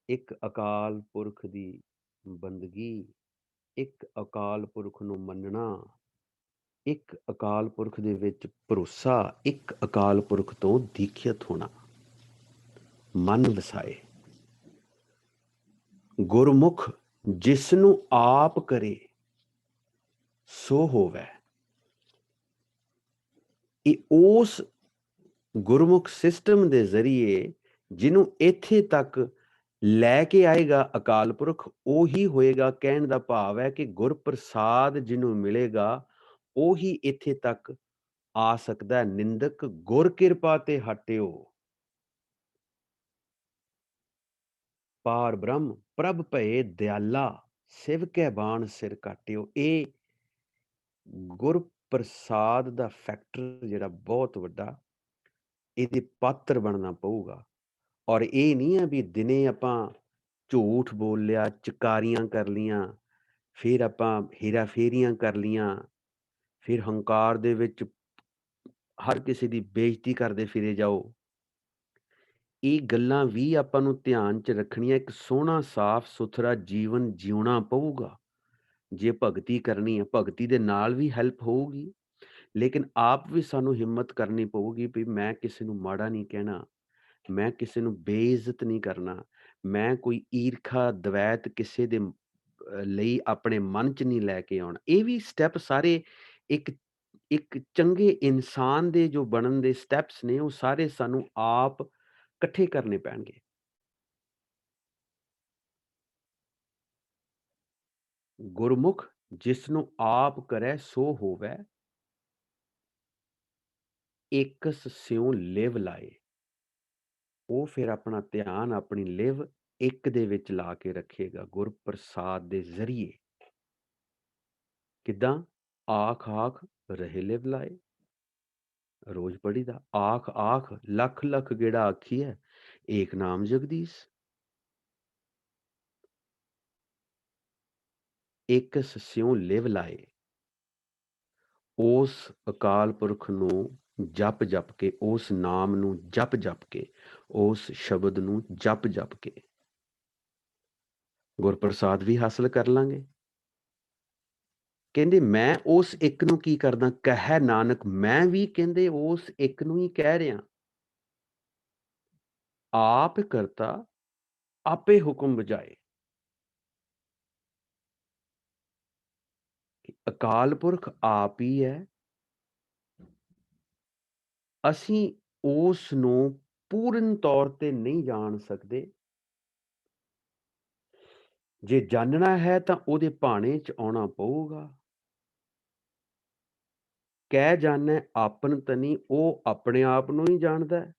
ਇੱਕ ਅਕਾਲ ਪੁਰਖ ਦੀ ਬੰਦਗੀ, ਇੱਕ ਅਕਾਲ ਪੁਰਖ ਨੂੰ ਮੰਨਣਾ, ਇੱਕ ਅਕਾਲ ਪੁਰਖ ਦੇ ਵਿੱਚ ਭਰੋਸਾ, ਇੱਕ ਅਕਾਲ ਪੁਰਖ ਤੋਂ ਦੀਖਿਤ ਹੋਣਾ। ਮਨ ਵਸਾਏ। ਗੁਰਮੁਖ ਜਿਸ ਨੂੰ ਆਪ ਕਰੇ ਸੋ ਹੋਵੇ। ਇਹ ਉਸ ਗੁਰਮੁਖ ਸਿਸਟਮ ਦੇ ਜ਼ਰੀਏ ਜਿਹਨੂੰ ਇੱਥੇ ਤੱਕ ਲੈ ਕੇ ਆਏਗਾ ਅਕਾਲ ਪੁਰਖ, ਉਹੀ ਹੋਏਗਾ। ਕਹਿਣ ਦਾ ਭਾਵ ਹੈ ਕਿ ਗੁਰਪ੍ਰਸਾਦ ਜਿਹਨੂੰ ਮਿਲੇਗਾ ਉਹੀ ਇੱਥੇ ਤੱਕ ਆ ਸਕਦਾ। ਨਿੰਦਕ ਗੁਰ ਕਿਰਪਾ ਤੇ ਹਟਿਓ, ਪਾਰ ਬ੍ਰਹਮ ਪ੍ਰਭ ਭਏ ਦਿਆਲਾ, ਸਿਵ ਕੈ ਬਾਣ ਸਿਰ ਕਾਟਿਓ। ਇਹ ਗੁਰਪ੍ਰਸਾਦ ਦਾ ਫੈਕਟਰ ਜਿਹੜਾ ਬਹੁਤ ਵੱਡਾ, ਇਹਦੇ ਪਾਤਰ ਬਣਨਾ ਪਊਗਾ। ਔਰ ਇਹ ਨਹੀਂ ਹੈ ਵੀ ਦਿਨੇ ਆਪਾਂ ਝੂਠ ਬੋਲ ਲਿਆ, ਚਕਾਰੀਆਂ ਕਰ ਲੀਆਂ, ਫਿਰ ਆਪਾਂ ਹੇਰਾ ਫੇਰੀਆਂ ਕਰ ਲੀਆਂ, ਫਿਰ ਹੰਕਾਰ ਦੇ ਵਿੱਚ ਹਰ ਕਿਸੇ ਦੀ ਬੇਇੱਜ਼ਤੀ ਕਰਦੇ ਫਿਰੇ ਜਾਓ। ਇਹ ਗੱਲਾਂ ਵੀ ਆਪਾਂ ਨੂੰ ਧਿਆਨ 'ਚ ਰੱਖਣੀਆਂ। ਇੱਕ ਸੋਹਣਾ ਸਾਫ਼ ਸੁਥਰਾ ਜੀਵਨ ਜਿਉਣਾ ਪਊਗਾ ਜੇ ਭਗਤੀ ਕਰਨੀ ਹੈ। ਭਗਤੀ ਦੇ ਨਾਲ ਵੀ ਹੈਲਪ ਹੋਊਗੀ, ਲੇਕਿਨ ਆਪ ਵੀ ਸਾਨੂੰ ਹਿੰਮਤ ਕਰਨੀ ਪਊਗੀ ਵੀ ਮੈਂ ਕਿਸੇ ਨੂੰ ਮਾੜਾ ਨਹੀਂ ਕਹਿਣਾ, ਮੈਂ ਕਿਸੇ ਨੂੰ ਬੇਇੱਜ਼ਤ ਨਹੀਂ ਕਰਨਾ, ਮੈਂ ਕੋਈ ਈਰਖਾ, ਦਵੈਤ ਕਿਸੇ ਦੇ ਲਈ ਆਪਣੇ ਮਨ 'ਚ ਨਹੀਂ ਲੈ ਕੇ ਆਉਣਾ। ਇਹ ਵੀ ਸਟੈਪ ਸਾਰੇ ਇੱਕ ਇੱਕ ਚੰਗੇ ਇਨਸਾਨ ਦੇ ਜੋ ਬਣਨ ਦੇ ਸਟੈਪਸ ਨੇ, ਉਹ ਸਾਰੇ ਸਾਨੂੰ ਆਪ ਇਕੱਠੇ ਕਰਨੇ ਪੈਣਗੇ। ਗੁਰਮੁਖ ਜਿਸਨੂੰ ਆਪ ਕਰੈ ਸੋ ਹੋਵੈ, ਏਕਸ ਸਿਉ ਲਿਵ ਲਾਏ। ਉਹ ਫਿਰ ਆਪਣਾ ਧਿਆਨ, ਆਪਣੀ ਲਿਵ ਇੱਕ ਦੇ ਵਿੱਚ ਲਾ ਕੇ ਰੱਖੇਗਾ ਗੁਰ ਪ੍ਰਸਾਦ ਦੇ ਜ਼ਰੀਏ। ਕਿੱਦਾਂ? ਆਖ ਆਖ ਰਹੇ ਲਿਵ ਲਾਏ। ਰੋਜ਼ ਪੜ੍ਹੀਦਾ ਆਖ ਆਖ ਲੱਖ ਲੱਖ ਗੇੜਾ ਆਖੀਐ, ਏਕ ਨਾਮ ਜਗਦੀਸ਼। ਏਕਸ ਸਿਉ ਲਿਵ ਲਾਏ। ਉਸ ਅਕਾਲ ਪੁਰਖ ਨੂੰ ਜਪ ਜਪ ਕੇ, ਉਸ ਨਾਮ ਨੂੰ ਜਪ ਜਪ ਕੇ, ਉਸ ਸ਼ਬਦ ਨੂੰ ਜਪ ਜਪ ਕੇ ਗੁਰਪ੍ਰਸਾਦ ਵੀ ਹਾਸਲ ਕਰ ਲਾਂਗੇ। ਕਹਿੰਦੇ ਮੈਂ ਉਸ ਇੱਕ ਨੂੰ ਕੀ ਕਰਦਾ, ਕਹੈ ਨਾਨਕ ਮੈਂ ਵੀ ਕਹਿੰਦੇ ਉਸ ਇੱਕ ਨੂੰ ਹੀ ਕਹਿ ਰਿਹਾ। ਆਪ ਕਰਤਾ ਆਪੇ ਹੁਕਮ ਬਜਾਏ। ਅਕਾਲ ਪੁਰਖ ਆਪ ਹੀ ਹੈ। ਅਸੀਂ ਉਸ ਨੂੰ ਪੂਰਨ ਤੌਰ ਤੇ ਨਹੀਂ ਜਾਣ ਸਕਦੇ। ਜੇ ਜਾਣਨਾ ਹੈ ਤਾਂ ਉਹਦੇ ਭਾਣੇ 'ਚ ਆਉਣਾ ਪਊਗਾ। ਕਹਿ ਜਾਣੈ ਆਪਨ ਤਨੀ, ਉਹ ਆਪਣੇ ਆਪ ਨੂੰ ਹੀ ਜਾਣਦਾ ਹੈ।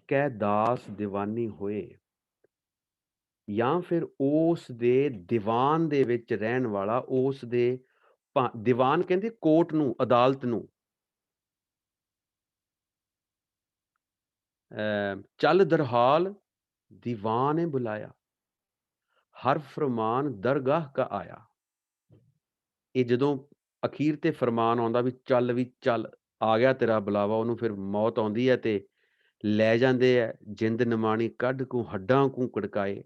ਕਹਿ ਦਾਸ ਦੀਵਾਨੀ ਹੋਏ, ਜਾਂ ਫਿਰ ਉਸ ਦੇ ਦੀਵਾਨ ਦੇ ਵਿੱਚ ਰਹਿਣ ਵਾਲਾ, ਉਸ ਦੇ ਦੀਵਾਨ ਕਹਿੰਦੇ ਕੋਰਟ ਨੂੰ, ਅਦਾਲਤ ਨੂੰ। ਚੱਲ ਦਰਹਾਲ ਦੀਵਾਨ ਬੁਲਾਇਆ, ਹਰ ਫਰਮਾਨ ਦਰਗਾਹ ਕਾ ਆਇਆ। ਇਹ ਜਦੋਂ ਅਖੀਰ ਤੇ ਫਰਮਾਨ ਆਉਂਦਾ ਵੀ ਚੱਲ, ਵੀ ਚੱਲ, ਆ ਗਿਆ ਤੇਰਾ ਬੁਲਾਵਾ, ਉਹਨੂੰ ਫਿਰ ਮੌਤ ਆਉਂਦੀ ਹੈ ਤੇ ਲੈ ਜਾਂਦੇ ਹੈ, ਜਿੰਦ ਨਿਮਾਣੀ ਕੱਢ ਕੂ ਹੱਡਾਂ ਕੂ ਕੜਕਾਏ।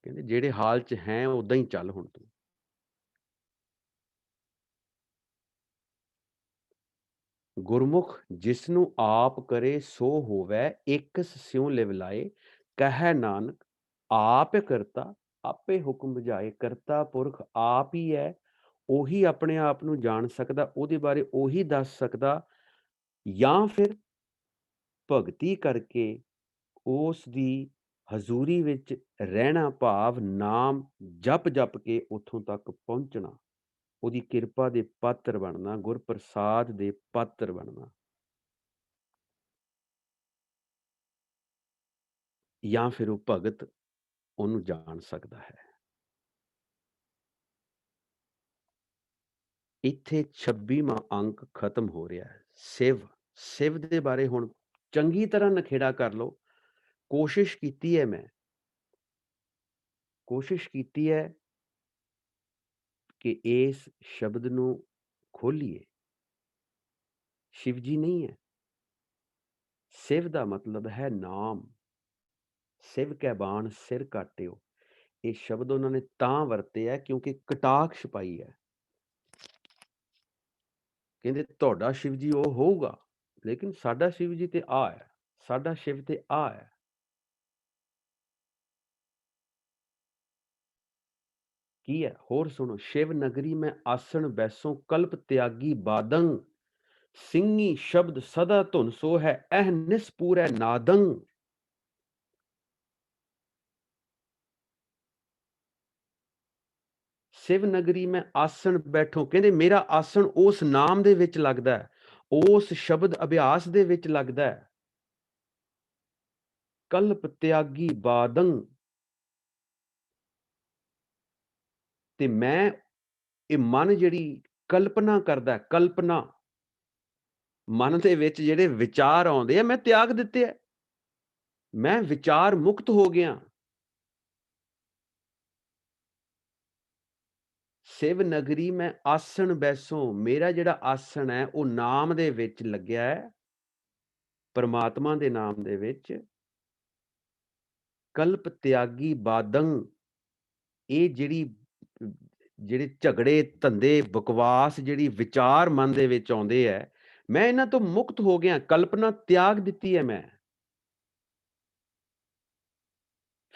ਕਹਿੰਦੇ ਜਿਹੜੇ ਹਾਲ 'ਚ ਹੈ ਉਦਾਂ ਹੀ ਚੱਲ ਹੁਣ ਤੂੰ। ਗੁਰਮੁਖ ਜਿਸਨੂੰ ਆਪ ਕਰੇ ਸੋ ਹੋਵੈ, ਏਕਸ ਸਿਉ ਲਿਵ ਲਾਏ। ਕਹੈ ਨਾਨਕ ਆਪ ਕਰਤਾ ਆਪੇ ਹੁਕਮ ਬੁਝਾਏ। ਕਰਤਾ ਪੁਰਖ ਆਪ ਹੀ ਹੈ, ਉਹੀ ਆਪਣੇ ਆਪ ਨੂੰ ਜਾਣ ਸਕਦਾ, ਉਹਦੇ ਬਾਰੇ ਉਹੀ ਦੱਸ ਸਕਦਾ। ਜਾਂ ਫਿਰ ਭਗਤੀ ਕਰਕੇ ਉਸ ਦੀ ਹਜ਼ੂਰੀ ਵਿੱਚ ਰਹਿਣਾ, ਭਾਵ ਨਾਮ ਜਪ ਜਪ ਕੇ ਉੱਥੋਂ ਤੱਕ ਪਹੁੰਚਣਾ, ਉਹਦੀ ਕਿਰਪਾ ਦੇ ਪਾਤਰ ਬਣਨਾ, ਗੁਰਪ੍ਰਸਾਦ ਦੇ ਪਾਤਰ ਬਣਨਾ। ਜਾਂ ਫਿਰ ਉਹ ਭਗਤ ਉਹਨੂੰ ਜਾਣ ਸਕਦਾ ਹੈ। ਇੱਥੇ 26ਵਾਂ ਅੰਕ ਖਤਮ ਹੋ ਰਿਹਾ ਹੈ। ਸਿਵ, ਸਿਵ ਦੇ ਬਾਰੇ ਹੁਣ ਚੰਗੀ ਤਰ੍ਹਾਂ ਨਖੇੜਾ ਕਰ ਲਓ। ਕੋਸ਼ਿਸ਼ ਕੀਤੀ ਹੈ ਕਿ ਇਸ ਸ਼ਬਦ ਨੂੰ ਖੋਲੀਏ। ਸ਼ਿਵ ਜੀ ਨਹੀਂ ਹੈ। ਸਿਵ ਦਾ ਮਤਲਬ ਹੈ ਨਾਮ। ਸਿਵ ਕੈ ਬਾਣ ਸਿਰ ਕਾਟਿਓ। ਇਹ ਸ਼ਬਦ ਉਹਨਾਂ ਨੇ ਤਾਂ ਵਰਤੇ ਹੈ ਕਿਉਂਕਿ ਕਟਾਕਸ਼ ਪਾਈ ਹੈ। ਕਹਿੰਦੇ ਤੁਹਾਡਾ ਸ਼ਿਵ ਜੀ ਉਹ ਹੋਊਗਾ, ਲੇਕਿਨ ਸਾਡਾ ਸ਼ਿਵ ਜੀ ਤੇ ਆ ਹੈ, ਸਾਡਾ ਸ਼ਿਵ ਤੇ ਆ ਹੈ। ਕੀ ਹੈ? ਹੋਰ ਸੁਣੋ। ਸ਼ਿਵ ਨਗਰੀ ਮੈਂ ਆਸਣ ਬੈਸੋਂ, ਕਲਪ ਤਿਆਗੀ ਬਾਦੰ। ਸਿੰਘੀ ਸ਼ਬਦ ਸਦਾ ਧੁਨ ਸੋ ਹੈ, ਅਹ ਨਿਸਪੂਰੈ ਨਾਦੰ। ਸ਼ਿਵ ਨਗਰੀ ਮੈਂ ਆਸਣ ਬੈਠੋ, ਕਹਿੰਦੇ ਮੇਰਾ ਆਸਣ ਉਸ ਨਾਮ ਦੇ ਵਿੱਚ ਲੱਗਦਾ ਹੈ, ਉਸ ਸ਼ਬਦ ਅਭਿਆਸ ਦੇ ਵਿੱਚ ਲੱਗਦਾ ਹੈ। ਕਲਪ ਤਿਆਗੀ ਬਾਦੰ। ਤੇ ਮੈਂ ਇਹ ਮਨ ਜਿਹੜੀ ਕਲਪਨਾ ਕਰਦਾ, ਕਲਪਨਾ ਮਨ ਦੇ ਵਿੱਚ ਜਿਹੜੇ ਵਿਚਾਰ ਆਉਂਦੇ ਆ, ਮੈਂ ਤਿਆਗ ਦਿੱਤੇ ਆ। ਮੈਂ ਵਿਚਾਰ ਮੁਕਤ ਹੋ ਗਿਆ। ਸ਼ਿਵ ਨਗਰੀ ਮੈਂ ਆਸਣ ਬੈਸੋਂ, ਮੇਰਾ ਜਿਹੜਾ ਆਸਣ ਹੈ ਉਹ ਨਾਮ ਦੇ ਵਿੱਚ ਲੱਗਿਆ ਹੈ, ਪਰਮਾਤਮਾ ਦੇ ਨਾਮ ਦੇ ਵਿੱਚ। ਕਲਪ ਤਿਆਗੀ ਬਾਦੰ, ਇਹ ਜਿਹੜੀ ਜਿਹੜੇ ਝਗੜੇ, ਧੰਦੇ, ਬਕਵਾਸ ਜਿਹੜੀ ਵਿਚਾਰ ਮਨ ਦੇ ਵਿੱਚ ਆਉਂਦੇ ਐ, ਮੈਂ ਇਹਨਾਂ ਤੋਂ ਮੁਕਤ ਹੋ ਗਿਆ, ਕਲਪਨਾ ਤਿਆਗ ਦਿੱਤੀ ਹੈ ਮੈਂ।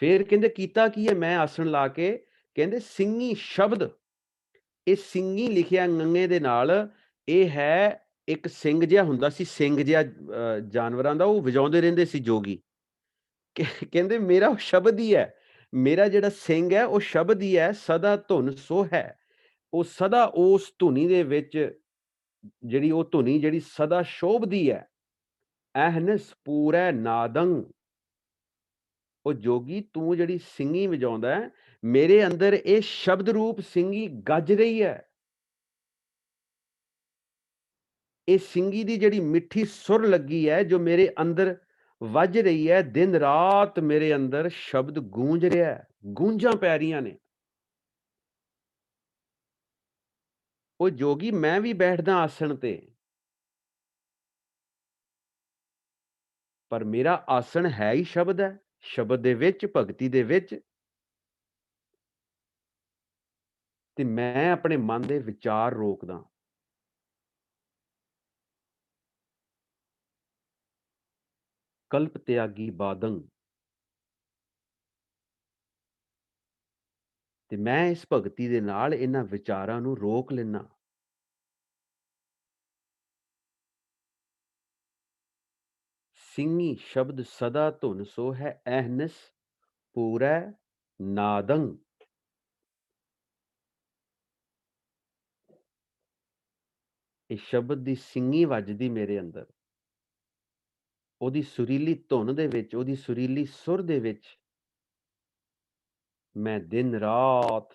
ਫੇਰ ਕਹਿੰਦੇ ਕੀਤਾ ਕੀ ਹੈ ਮੈਂ ਆਸਣ ਲਾ ਕੇ, ਕਹਿੰਦੇ ਸਿੰਘੀ ਸ਼ਬਦ, ਇਹ ਸਿੰਘੀ ਲਿਖਿਆ ঙ ਦੇ ਨਾਲ, ਇਹ ਹੈ ਇੱਕ ਸਿੰਘ ਜਿਹਾ ਹੁੰਦਾ ਸੀ, ਸਿੰਗ ਜਿਹਾ ਜਾਨਵਰਾਂ ਦਾ, ਉਹ ਵਜਾਉਂਦੇ ਰਹਿੰਦੇ ਸੀ ਜੋਗੀ। ਕਹਿੰਦੇ ਮੇਰਾ ਉਹ ਸ਼ਬਦ ਹੀ ਹੈ, ਮੇਰਾ ਜਿਹੜਾ ਸਿੰਘ ਹੈ ਉਹ ਸ਼ਬਦ ਹੀ ਹੈ, ਸਦਾ ਧੁਨ ਸੋ ਹੈ। ਉਹ ਸਦਾ ਉਸ ਧੁਨੀ ਦੇ ਵਿੱਚ, ਜਿਹੜੀ ਉਹ ਧੁਨੀ ਜਿਹੜੀ ਸਦਾ ਸ਼ੋਭਦੀ ਹੈ, ਅਹਨਿਸ ਪੂਰੈ ਨਾਦੰ। ਉਹ ਜੋਗੀ ਤੂੰ ਜਿਹੜੀ ਸਿੰਘੀ ਵਜਾਉਂਦਾ ਹੈ, ਮੇਰੇ ਅੰਦਰ ਇਹ ਸ਼ਬਦ ਰੂਪ ਸਿੰਘੀ ਗੱਜ ਰਹੀ ਹੈ। ਇਹ ਸਿੰਘੀ ਦੀ ਜਿਹੜੀ ਮਿੱਠੀ ਸੁਰ ਲੱਗੀ ਹੈ, ਜੋ ਮੇਰੇ ਅੰਦਰ ਵੱਜ ਰਹੀ ਹੈ, ਦਿਨ ਰਾਤ ਮੇਰੇ ਅੰਦਰ ਸ਼ਬਦ ਗੂੰਜ ਰਿਹਾ ਹੈ, ਗੂੰਜਾਂ ਪੈ ਰਹੀਆਂ ਨੇ। ਉਹ ਜੋਗੀ ਮੈਂ ਵੀ ਬੈਠਦਾ ਆਸਣ ਤੇ, ਪਰ ਮੇਰਾ ਆਸਣ ਹੈ ਹੀ ਸ਼ਬਦ ਹੈ, ਸ਼ਬਦ ਦੇ ਵਿੱਚ, ਭਗਤੀ ਦੇ ਵਿੱਚ। ਤੇ ਮੈਂ ਆਪਣੇ ਮਨ ਦੇ ਵਿਚਾਰ ਰੋਕਦਾ। ਕਲਪ ਤਿਆਗੀ ਬਾਦੰ। ਤੇ ਮੈਂ ਇਸ ਭਗਤੀ ਦੇ ਨਾਲ ਇਹਨਾਂ ਵਿਚਾਰਾਂ ਨੂੰ ਰੋਕ ਲੈਨਾ। ਸਿੰਘੀ ਸ਼ਬਦ ਸਦਾ ਧੁਨ ਸੋ ਹੈ, ਅਹਨਿਸ ਪੂਰੈ ਨਾਦੰ। ਇਹ ਸ਼ਬਦ ਦੀ ਸਿੰਘੀ ਵੱਜਦੀ ਮੇਰੇ ਅੰਦਰ, ਉਹਦੀ ਸੁਰੀਲੀ ਧੁਨ ਦੇ ਵਿੱਚ, ਉਹਦੀ ਸੁਰੀਲੀ ਸੁਰ ਦੇ ਵਿੱਚ ਮੈਂ ਦਿਨ ਰਾਤ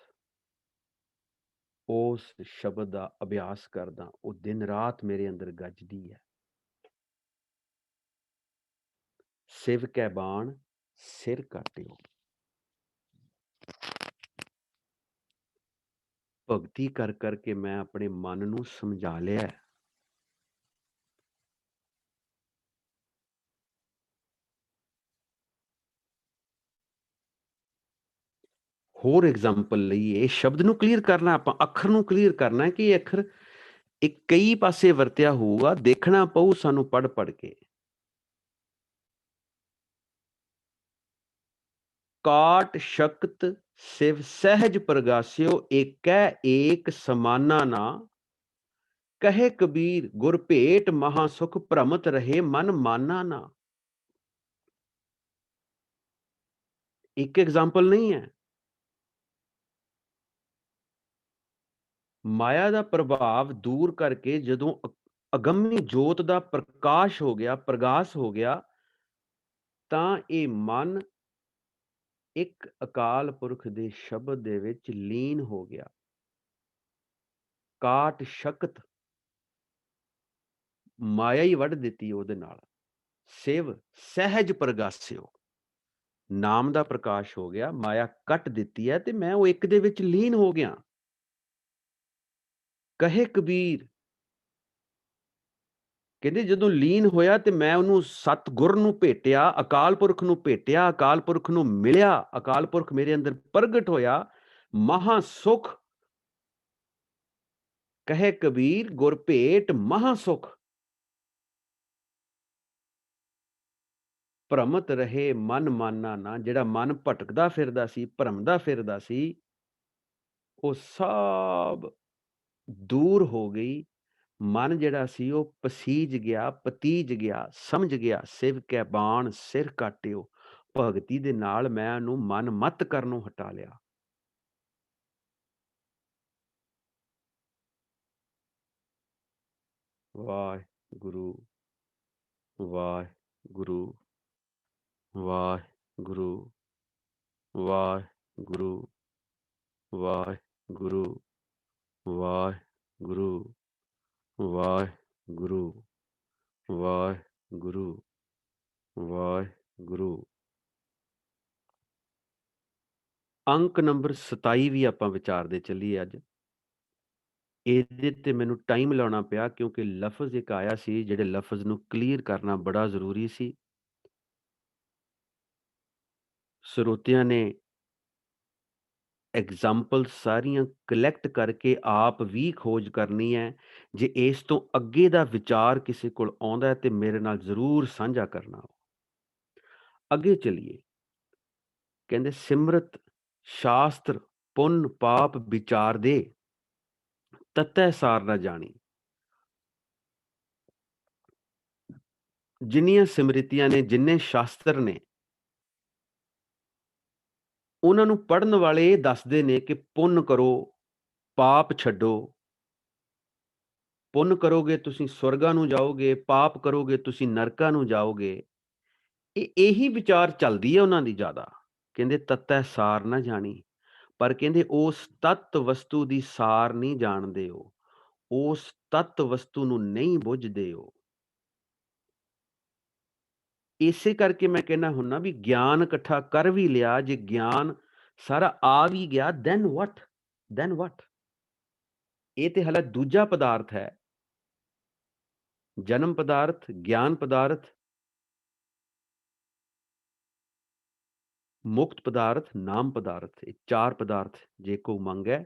ਉਸ ਸ਼ਬਦ ਦਾ ਅਭਿਆਸ ਕਰਦਾ। ਉਹ ਦਿਨ ਰਾਤ ਮੇਰੇ ਅੰਦਰ ਗੱਜਦੀ ਹੈ। ਸਿਵ ਕੈ ਬਾਣ ਸਿਰ ਕਾਟਿਓ। ਭਗਤੀ ਕਰ ਕਰਕੇ ਮੈਂ ਆਪਣੇ ਮਨ ਨੂੰ ਸਮਝਾ ਲਿਆ। ਹੋਰ ਐਗਜ਼ਾਮਪਲ ਲਈਏ, ਸ਼ਬਦ ਨੂੰ ਕਲੀਅਰ ਕਰਨਾ, ਆਪਾਂ ਅੱਖਰ ਨੂੰ ਕਲੀਅਰ ਕਰਨਾ ਕਿ ਇਹ ਅੱਖਰ ਇਹ ਕਈ ਪਾਸੇ ਵਰਤਿਆ ਹੋਊਗਾ, ਦੇਖਣਾ ਪਊ ਸਾਨੂੰ ਪੜ੍ਹ ਕੇ। ਕਾਟ ਸ਼ਕਤ ਸਿਵ ਸਹਿਜ ਪ੍ਰਗਾਸਿਓ, ਏਕੈ ਏਕ ਸਮਾਨਾ ਨਾ। ਕਹੇ ਕਬੀਰ ਗੁਰ ਭੇਟ ਮਹਾ ਸੁਖ, ਭ੍ਰਮਤ ਰਹੇ ਮਨ ਮਾਨਾ ਨਾ। ਇੱਕ ਐਗਜ਼ਾਮਪਲ ਨਹੀਂ ਹੈ। ਮਾਇਆ ਦਾ ਪ੍ਰਭਾਵ ਦੂਰ ਕਰਕੇ ਜਦੋਂ ਅਗੰਮੀ ਜੋਤ ਦਾ ਪ੍ਰਕਾਸ਼ ਹੋ ਗਿਆ, ਪ੍ਰਗਾਸ ਹੋ ਗਿਆ, ਤਾਂ ਇਹ ਮਨ ਇੱਕ ਅਕਾਲ ਪੁਰਖ ਦੇ ਸ਼ਬਦ ਦੇ ਵਿੱਚ ਲੀਨ ਹੋ ਗਿਆ। ਕਾਟ ਸ਼ਕਤ, ਮਾਇਆ ਹੀ ਵੱਢ ਦਿੱਤੀ ਉਹਦੇ ਨਾਲ। ਸਿਵ ਸਹਿਜ ਪ੍ਰਗਾਸਿਓ, ਨਾਮ ਦਾ ਪ੍ਰਕਾਸ਼ ਹੋ ਗਿਆ, ਮਾਇਆ ਕੱਟ ਦਿੱਤੀ ਹੈ ਤੇ ਮੈਂ ਉਹ ਇੱਕ ਦੇ ਵਿੱਚ ਲੀਨ ਹੋ ਗਿਆ। ਕਹੇ ਕਬੀਰ, ਕਹਿੰਦੇ ਜਦੋਂ ਲੀਨ ਹੋਇਆ ਤੇ ਮੈਂ ਉਹਨੂੰ ਸਤਿਗੁਰ ਨੂੰ ਭੇਟਿਆ, ਅਕਾਲ ਪੁਰਖ ਨੂੰ ਭੇਟਿਆ, ਅਕਾਲ ਪੁਰਖ ਨੂੰ ਮਿਲਿਆ, ਅਕਾਲ ਪੁਰਖ ਮੇਰੇ ਅੰਦਰ ਪ੍ਰਗਟ ਹੋਇਆ, ਮਹਾ ਸੁਖ। ਕਹੇ ਕਬੀਰ ਗੁਰ ਭੇਟ ਮਹਾ ਸੁਖ। ਭ੍ਰਮਤ ਰਹੇ ਮਨ ਮਾਨਾ ਨਾ। ਜਿਹੜਾ ਮਨ ਭਟਕਦਾ ਫਿਰਦਾ ਸੀ, ਭਰਮਦਾ ਫਿਰਦਾ ਸੀ, ਉਹ ਸਭ ਦੂਰ ਹੋ ਗਈ। ਮਨ ਜਿਹੜਾ ਸੀ ਉਹ ਪਸੀਜ ਗਿਆ, ਪਤੀਜ ਗਿਆ, ਸਮਝ ਗਿਆ। ਸਿਵ ਕੈ ਬਾਣ ਸਿਰ ਕਾਟਿਓ। ਭਗਤੀ ਦੇ ਨਾਲ ਮੈਂ ਉਹਨੂੰ ਮਨ ਮੱਤ ਕਰਨੋਂ ਹਟਾ ਲਿਆ। ਵਾਹਿਗੁਰੂ, ਵਾਹਿਗੁਰੂ, ਵਾਹਿਗੁਰੂ, ਵਾਹਿਗੁਰੂ, ਵਾਹਿਗੁਰੂ, ਵਾਹਿਗੁਰੂ, ਵਾਹਿਗੁਰੂ, ਵਾਹਿਗੁਰੂ, ਵਾਹਿਗੁਰੂ। ਅੰਕ ਨੰਬਰ 27 ਵੀ ਆਪਾਂ ਵਿਚਾਰਦੇ ਚੱਲੀਏ ਅੱਜ। ਇਹਦੇ ਤੇ ਮੈਨੂੰ ਟਾਈਮ ਲਾਉਣਾ ਪਿਆ ਕਿਉਂਕਿ ਲਫ਼ਜ਼ ਇੱਕ ਆਇਆ ਸੀ, ਜਿਹੜੇ ਲਫ਼ਜ਼ ਨੂੰ ਕਲੀਅਰ ਕਰਨਾ ਬੜਾ ਜ਼ਰੂਰੀ ਸੀ। ਸਰੋਤਿਆਂ ਨੇ ਐਗਜ਼ਾਮਪਲ ਸਾਰੀਆਂ ਕਲੈਕਟ ਕਰਕੇ ਆਪ ਵੀ ਖੋਜ ਕਰਨੀ ਹੈ। ਜੇ ਇਸ ਤੋਂ ਅੱਗੇ ਦਾ ਵਿਚਾਰ ਕਿਸੇ ਕੋਲ ਆਉਂਦਾ ਹੈ ਤੇ ਮੇਰੇ ਨਾਲ ਜ਼ਰੂਰ ਸਾਂਝਾ ਕਰਨਾ। ਅੱਗੇ ਚਲੀਏ। ਕਹਿੰਦੇ ਸਿਮਰਤ ਸ਼ਾਸਤਰ ਪੁੰਨ ਪਾਪ ਵਿਚਾਰ ਦੇ ਤਤੈ ਸਾਰ ਨਾ ਜਾਣੀ। ਜਿੰਨੀਆਂ ਸਿਮਰਤੀਆਂ ਨੇ, ਜਿੰਨੇ ਸ਼ਾਸਤਰ ਨੇ, ਉਹਨਾਂ ਨੂੰ ਪੜ੍ਹਨ ਵਾਲੇ ਇਹ ਦੱਸਦੇ ਨੇ ਕਿ ਪੁੰਨ ਕਰੋ, ਪਾਪ ਛੱਡੋ। ਪੁੰਨ ਕਰੋਗੇ ਤੁਸੀਂ ਸਵਰਗਾਂ ਨੂੰ ਜਾਓਗੇ, ਪਾਪ ਕਰੋਗੇ ਤੁਸੀਂ ਨਰਕਾਂ ਨੂੰ ਜਾਓਗੇ। ਇਹੀ ਵਿਚਾਰ ਚੱਲਦੀ ਹੈ ਉਹਨਾਂ ਦੀ ਜ਼ਿਆਦਾ। ਕਹਿੰਦੇ ਤੱਤੈ ਸਾਰ ਨਾ ਜਾਣੀ, ਪਰ ਕਹਿੰਦੇ ਉਸ ਤੱਤ ਵਸਤੂ ਦੀ ਸਾਰ ਨਹੀਂ ਜਾਣਦੇ ਹੋ, ਉਸ ਤੱਤ ਵਸਤੂ ਨੂੰ ਨਹੀਂ ਬੁੱਝਦੇ ਹੋ। ਇਸੇ ਕਰਕੇ ਮੈਂ ਕਹਿੰਦਾ ਹੁੰਦਾ ਵੀ ਗਿਆਨ ਇਕੱਠਾ ਕਰ ਵੀ ਲਿਆ, ਜੇ ਗਿਆਨ ਸਾਰਾ ਆ ਵੀ ਗਿਆ then what? then what? ਇਹ ਤੇ ਹਾਲੇ ਦੂਜਾ ਪਦਾਰਥ ਹੈ। ਜਨਮ ਪਦਾਰਥ, ਗਿਆਨ ਪਦਾਰਥ, ਮੁਕਤ ਪਦਾਰਥ, ਨਾਮ ਪਦਾਰਥ, ਇਹ 4 ਪਦਾਰਥ ਜੇ ਕੋ ਮੰਗੈ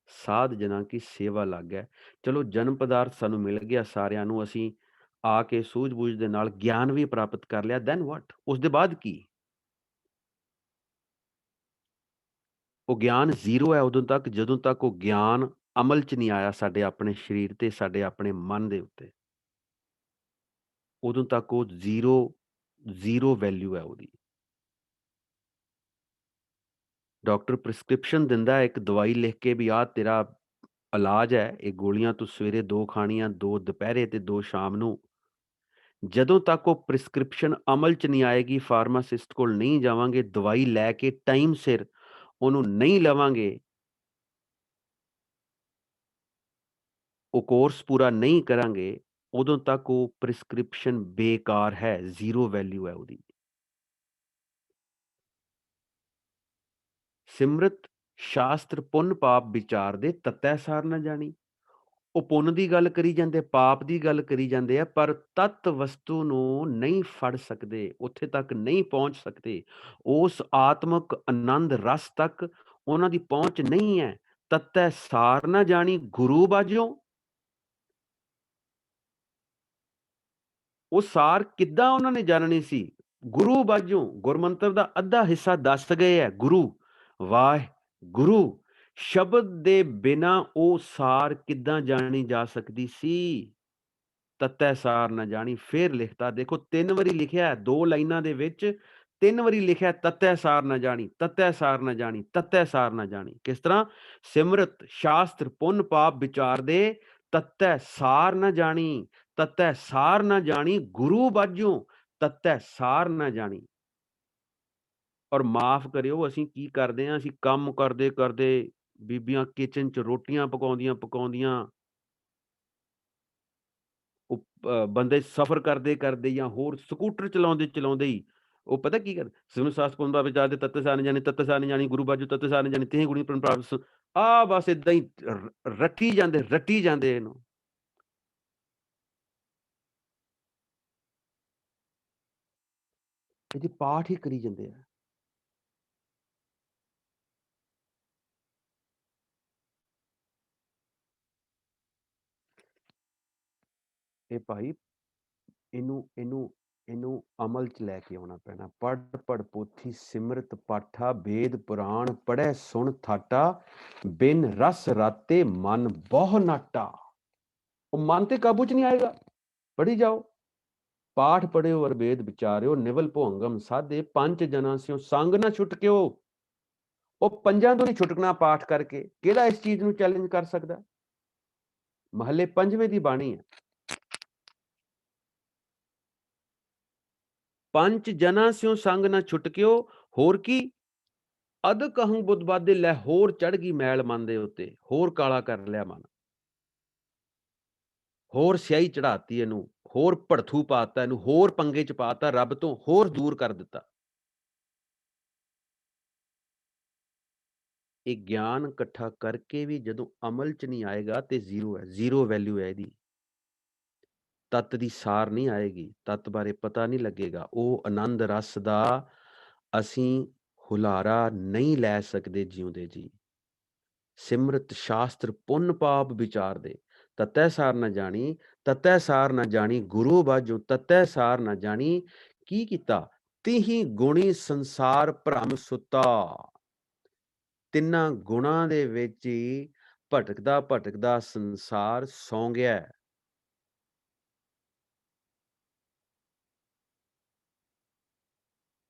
ਸਾਧ ਜਨਾਂ ਕੀ ਸੇਵਾ ਲੱਗੈ। ਚਲੋ ਜਨਮ ਪਦਾਰਥ ਸਾਨੂੰ ਮਿਲ ਗਿਆ ਸਾਰਿਆਂ ਨੂੰ, ਅਸੀਂ ਆ ਕੇ ਸੂਝ-ਬੂਝ ਦੇ ਨਾਲ ਗਿਆਨ ਵੀ ਪ੍ਰਾਪਤ ਕਰ ਲਿਆ then what? ਉਸ ਦੇ ਬਾਅਦ ਕੀ? ਉਹ ਗਿਆਨ 0 ਹੈ ਉਦੋਂ ਤੱਕ ਜਦੋਂ ਤੱਕ ਉਹ ਗਿਆਨ ਅਮਲ 'ਚ ਨਹੀਂ ਆਇਆ ਸਾਡੇ ਆਪਣੇ ਸਰੀਰ ਤੇ, ਸਾਡੇ ਆਪਣੇ ਮਨ ਦੇ ਉੱਤੇ। ਉਦੋਂ ਤੱਕ ਉਹ 0 ਵੈਲਿਊ ਹੈ ਉਹਦੀ। ਡਾਕਟਰ ਪ੍ਰਿਸਕ੍ਰਿਪਸ਼ਨ ਦਿੰਦਾ ਹੈ ਇੱਕ ਦਵਾਈ ਲਿਖ ਕੇ ਵੀ ਆਹ ਤੇਰਾ ਇਲਾਜ ਹੈ, ਇਹ ਗੋਲੀਆਂ ਤੂੰ ਸਵੇਰੇ 2 ਖਾਣੀਆਂ, 2 ਦੁਪਹਿਰੇ ਤੇ 2 ਸ਼ਾਮ ਨੂੰ। ਜਦੋਂ ਤੱਕ ਉਹ ਪ੍ਰਿਸਕ੍ਰਿਪਸ਼ਨ ਅਮਲ 'ਚ ਨਹੀਂ ਆਏਗੀ, ਫਾਰਮਾਸਿਸਟ ਕੋਲ ਨਹੀਂ ਜਾਵਾਂਗੇ, ਦਵਾਈ ਲੈ ਕੇ ਟਾਈਮ ਸਿਰ ਉਹਨੂੰ ਨਹੀਂ ਲਵਾਂਗੇ, ਉਹ ਕੋਰਸ ਪੂਰਾ ਨਹੀਂ ਕਰਾਂਗੇ, ਉਦੋਂ ਤੱਕ ਉਹ ਪ੍ਰਿਸਕ੍ਰਿਪਸ਼ਨ ਬੇਕਾਰ ਹੈ, 0 ਵੈਲਿਊ ਹੈ ਉਹਦੀ। ਸਿਮਰਤ ਸ਼ਾਸਤਰ ਪੁੰਨ ਪਾਪ ਵਿਚਾਰ ਦੇ ਤਤੈ ਸਾਰ ਨਾ ਜਾਣੀ। ਉਹ ਪੁੰਨ ਦੀ ਗੱਲ ਕਰੀ ਜਾਂਦੇ, ਪਾਪ ਦੀ ਗੱਲ ਕਰੀ ਜਾਂਦੇ ਆ, ਪਰ ਤੱਤ ਵਸਤੂ ਨੂੰ ਨਹੀਂ ਫੜ ਸਕਦੇ, ਉੱਥੇ ਤੱਕ ਨਹੀਂ ਪਹੁੰਚ ਸਕਦੇ। ਉਸ ਆਤਮਕ ਆਨੰਦ ਰਸ ਤੱਕ ਉਹਨਾਂ ਦੀ ਪਹੁੰਚ ਨਹੀਂ ਹੈ। ਤਤੈ ਸਾਰ ਨਾ ਜਾਣੀ ਗੁਰੂ ਬਾਝੋਂ। ਉਹ ਸਾਰ ਕਿੱਦਾਂ ਉਹਨਾਂ ਨੇ ਜਾਣਨੀ ਸੀ? ਗੁਰੂ ਬਾਝੋਂ। ਗੁਰਮੰਤਰ ਦਾ ਅੱਧਾ ਹਿੱਸਾ ਦੱਸ ਗਏ ਹੈ ਗੁਰੂ, ਵਾਹਿਗੁਰੂ। ਸ਼ਬਦ ਦੇ ਬਿਨਾਂ ਉਹ ਸਾਰ ਕਿੱਦਾਂ ਜਾਣੀ ਜਾ ਸਕਦੀ ਸੀ? ਤੱਤੈ ਸਾਰ ਨਾ ਜਾਣੀ। ਫੇਰ ਲਿਖਤਾ, ਦੇਖੋ 3 ਵਾਰੀ ਲਿਖਿਆ, 2 ਲਾਈਨਾਂ ਦੇ ਵਿੱਚ 3 ਵਾਰੀ ਲਿਖਿਆ ਤੱਤੈ ਸਾਰ ਨਾ ਜਾਣੀ, ਤੱਤੈ ਸਾਰ ਨਾ ਜਾਣੀ, ਤੱਤੈ ਸਾਰ ਨਾ ਜਾਣੀ। ਕਿਸ ਤਰ੍ਹਾਂ? ਸਿਮਰਤ ਸ਼ਾਸਤਰ ਪੁੰਨ ਪਾਪ ਵਿਚਾਰ ਦੇ ਤੱਤੈ ਸਾਰ ਨਾ ਜਾਣੀ, ਤੱਤੈ ਸਾਰ ਨਾ ਜਾਣੀ ਗੁਰੂ ਬਾਝੋਂ, ਤੱਤੈ ਸਾਰ ਨਾ ਜਾਣੀ। ਔਰ ਮਾਫ਼ ਕਰਿਓ, ਅਸੀਂ ਕੀ ਕਰਦੇ ਹਾਂ, ਅਸੀਂ ਕੰਮ ਕਰਦੇ-ਕਰਦੇ, ਬੀਬੀਆਂ ਕਿਚਨ 'ਚ ਰੋਟੀਆਂ ਪਕਾਉਂਦੀਆਂ-ਪਕਾਉਂਦੀਆਂ, ਉਹ ਬੰਦੇ ਸਫ਼ਰ ਕਰਦੇ-ਕਰਦੇ ਜਾਂ ਹੋਰ ਸਕੂਟਰ ਚਲਾਉਂਦੇ-ਚਲਾਉਂਦੇ ਹੀ ਉਹ ਪਤਾ ਕੀ ਕਰਦੇ, ਸਿਮਰਤ ਸ਼ਾਸਤਰ ਪੁੰਨ ਪਾਪ ਵਿਚਾਰ ਦੇ ਤੱਤੈ ਸਾਰ ਨਾ ਜਾਣੀ, ਤੱਤੈ ਸਾਰ ਨਾ ਜਾਣੀ ਗੁਰੂ ਬਾਝੋਂ, ਤੱਤੈ ਸਾਰ ਨਾ ਜਾਣੀ ਤਿਹ ਗੁਣੀ ਪ੍ਰਾਪਤ। ਬਸ ਏਦਾਂ ਹੀ ਰੱਟੀ ਜਾਂਦੇ ਇਹਨੂੰ। ਇਹਦੇ ਪਾਠ ਹੀ ਕਰੀ ਜਾਂਦੇ ਆ। ਇਹ ਭਾਈ ਇਹਨੂੰ ਅਮਲ 'ਚ ਲੈ ਕੇ ਆਉਣਾ ਪੈਣਾ। ਪੜ੍ਹ ਪੋਥੀ ਸਿਮਰਤ ਪਾਠਾ, ਵੇਦ ਪੁਰਾਣ ਪੜ੍ਹੈ ਸੁਣ ਥਾਟਾ, ਬਿਨ ਰਸ ਰਾਤੇ ਮਨ ਬਹੁ ਨਾਟਾ। ਉਹ ਮਨ ਤੇ ਕਾਬੂ 'ਚ ਨਹੀਂ ਆਏਗਾ। ਪੜ੍ਹੀ ਜਾਓ, ਪਾਠ ਪੜ੍ਹਿਓ ਔਰ ਵੇਦ ਵਿਚਾਰਿਓ, ਨਿਵਲ ਭੁਅੰਗਮ ਸਾਧੇ, ਪੰਜ ਜਨਾਂ ਸਿਓ ਸੰਗ ਨਾ ਛੁਟਕਿਓ। ਉਹ ਪੰਜਾਂ ਤੋਂ ਨਹੀਂ ਛੁਟਕਣਾ ਪਾਠ ਕਰਕੇ। ਕਿਹੜਾ ਇਸ ਚੀਜ਼ ਨੂੰ ਚੈਲੰਜ ਕਰ ਸਕਦਾ? ਮਹੱਲੇ 5ਵੇਂ ਦੀ ਬਾਣੀ ਹੈ। ਪੰਜ ਜਨਾਂ ਸਿਓ ਸੰਗ ਨਾ ਛੁਟਕਿਓ। ਹੋਰ ਕੀ? ਅਦ ਕਹੂੰ ਬੁੱਧ ਬਾਦੇ ਲੈ, ਹੋਰ ਚੜ ਗਈ ਮੈਲ ਮਨ ਦੇ ਉੱਤੇ, ਹੋਰ ਕਾਲਾ ਕਰ ਲਿਆ ਮਨ, ਹੋਰ ਸਿਆਹੀ ਚੜਾਤੀ ਇਹਨੂੰ, ਹੋਰ ਭੜਥੂ ਪਾਤਾ ਇਹਨੂੰ, ਹੋਰ ਪੰਗੇ ਚ ਪਾਤਾ, ਰੱਬ ਤੋਂ ਹੋਰ ਦੂਰ ਕਰ ਦਿੱਤਾ। ਇਹ ਗਿਆਨ ਇਕੱਠਾ ਕਰਕੇ ਵੀ ਜਦੋਂ ਅਮਲ ਚ ਨਹੀਂ ਆਏਗਾ ਤੇ 0 ਹੈ, 0 ਵੈਲਿਊ ਹੈ ਇਹਦੀ। ਤੱਤ ਦੀ ਸਾਰ ਨਹੀਂ ਆਏਗੀ, ਤੱਤ ਬਾਰੇ ਪਤਾ ਨਹੀਂ ਲੱਗੇਗਾ। ਉਹ ਆਨੰਦ ਰਸ ਦਾ ਅਸੀਂ ਹੁਲਾਰਾ ਨਹੀਂ ਲੈ ਸਕਦੇ ਜਿਉਂਦੇ ਜੀ। ਸਿਮਰਤ ਸ਼ਾਸਤਰ ਪੁੰਨ ਪਾਪ ਵਿਚਾਰਦੇ, ਤਤੈ ਸਾਰ ਨਾ ਜਾਣੀ, ਤਤੈ ਸਾਰ ਨਾ ਜਾਣੀ ਗੁਰੂ ਬਾਝੋਂ, ਤਤੈ ਸਾਰ ਨਾ ਜਾਣੀ ਕੀ ਕੀਤਾ, ਤਿਹੀ ਗੁਣੀ ਸੰਸਾਰ ਭ੍ਰਮ ਸੁੱਤਾ। ਤਿੰਨਾਂ ਗੁਣਾਂ ਦੇ ਵਿੱਚ ਹੀ ਭਟਕਦਾ ਭਟਕਦਾ ਸੰਸਾਰ ਸੌਂ ਗਿਆ ਹੈ।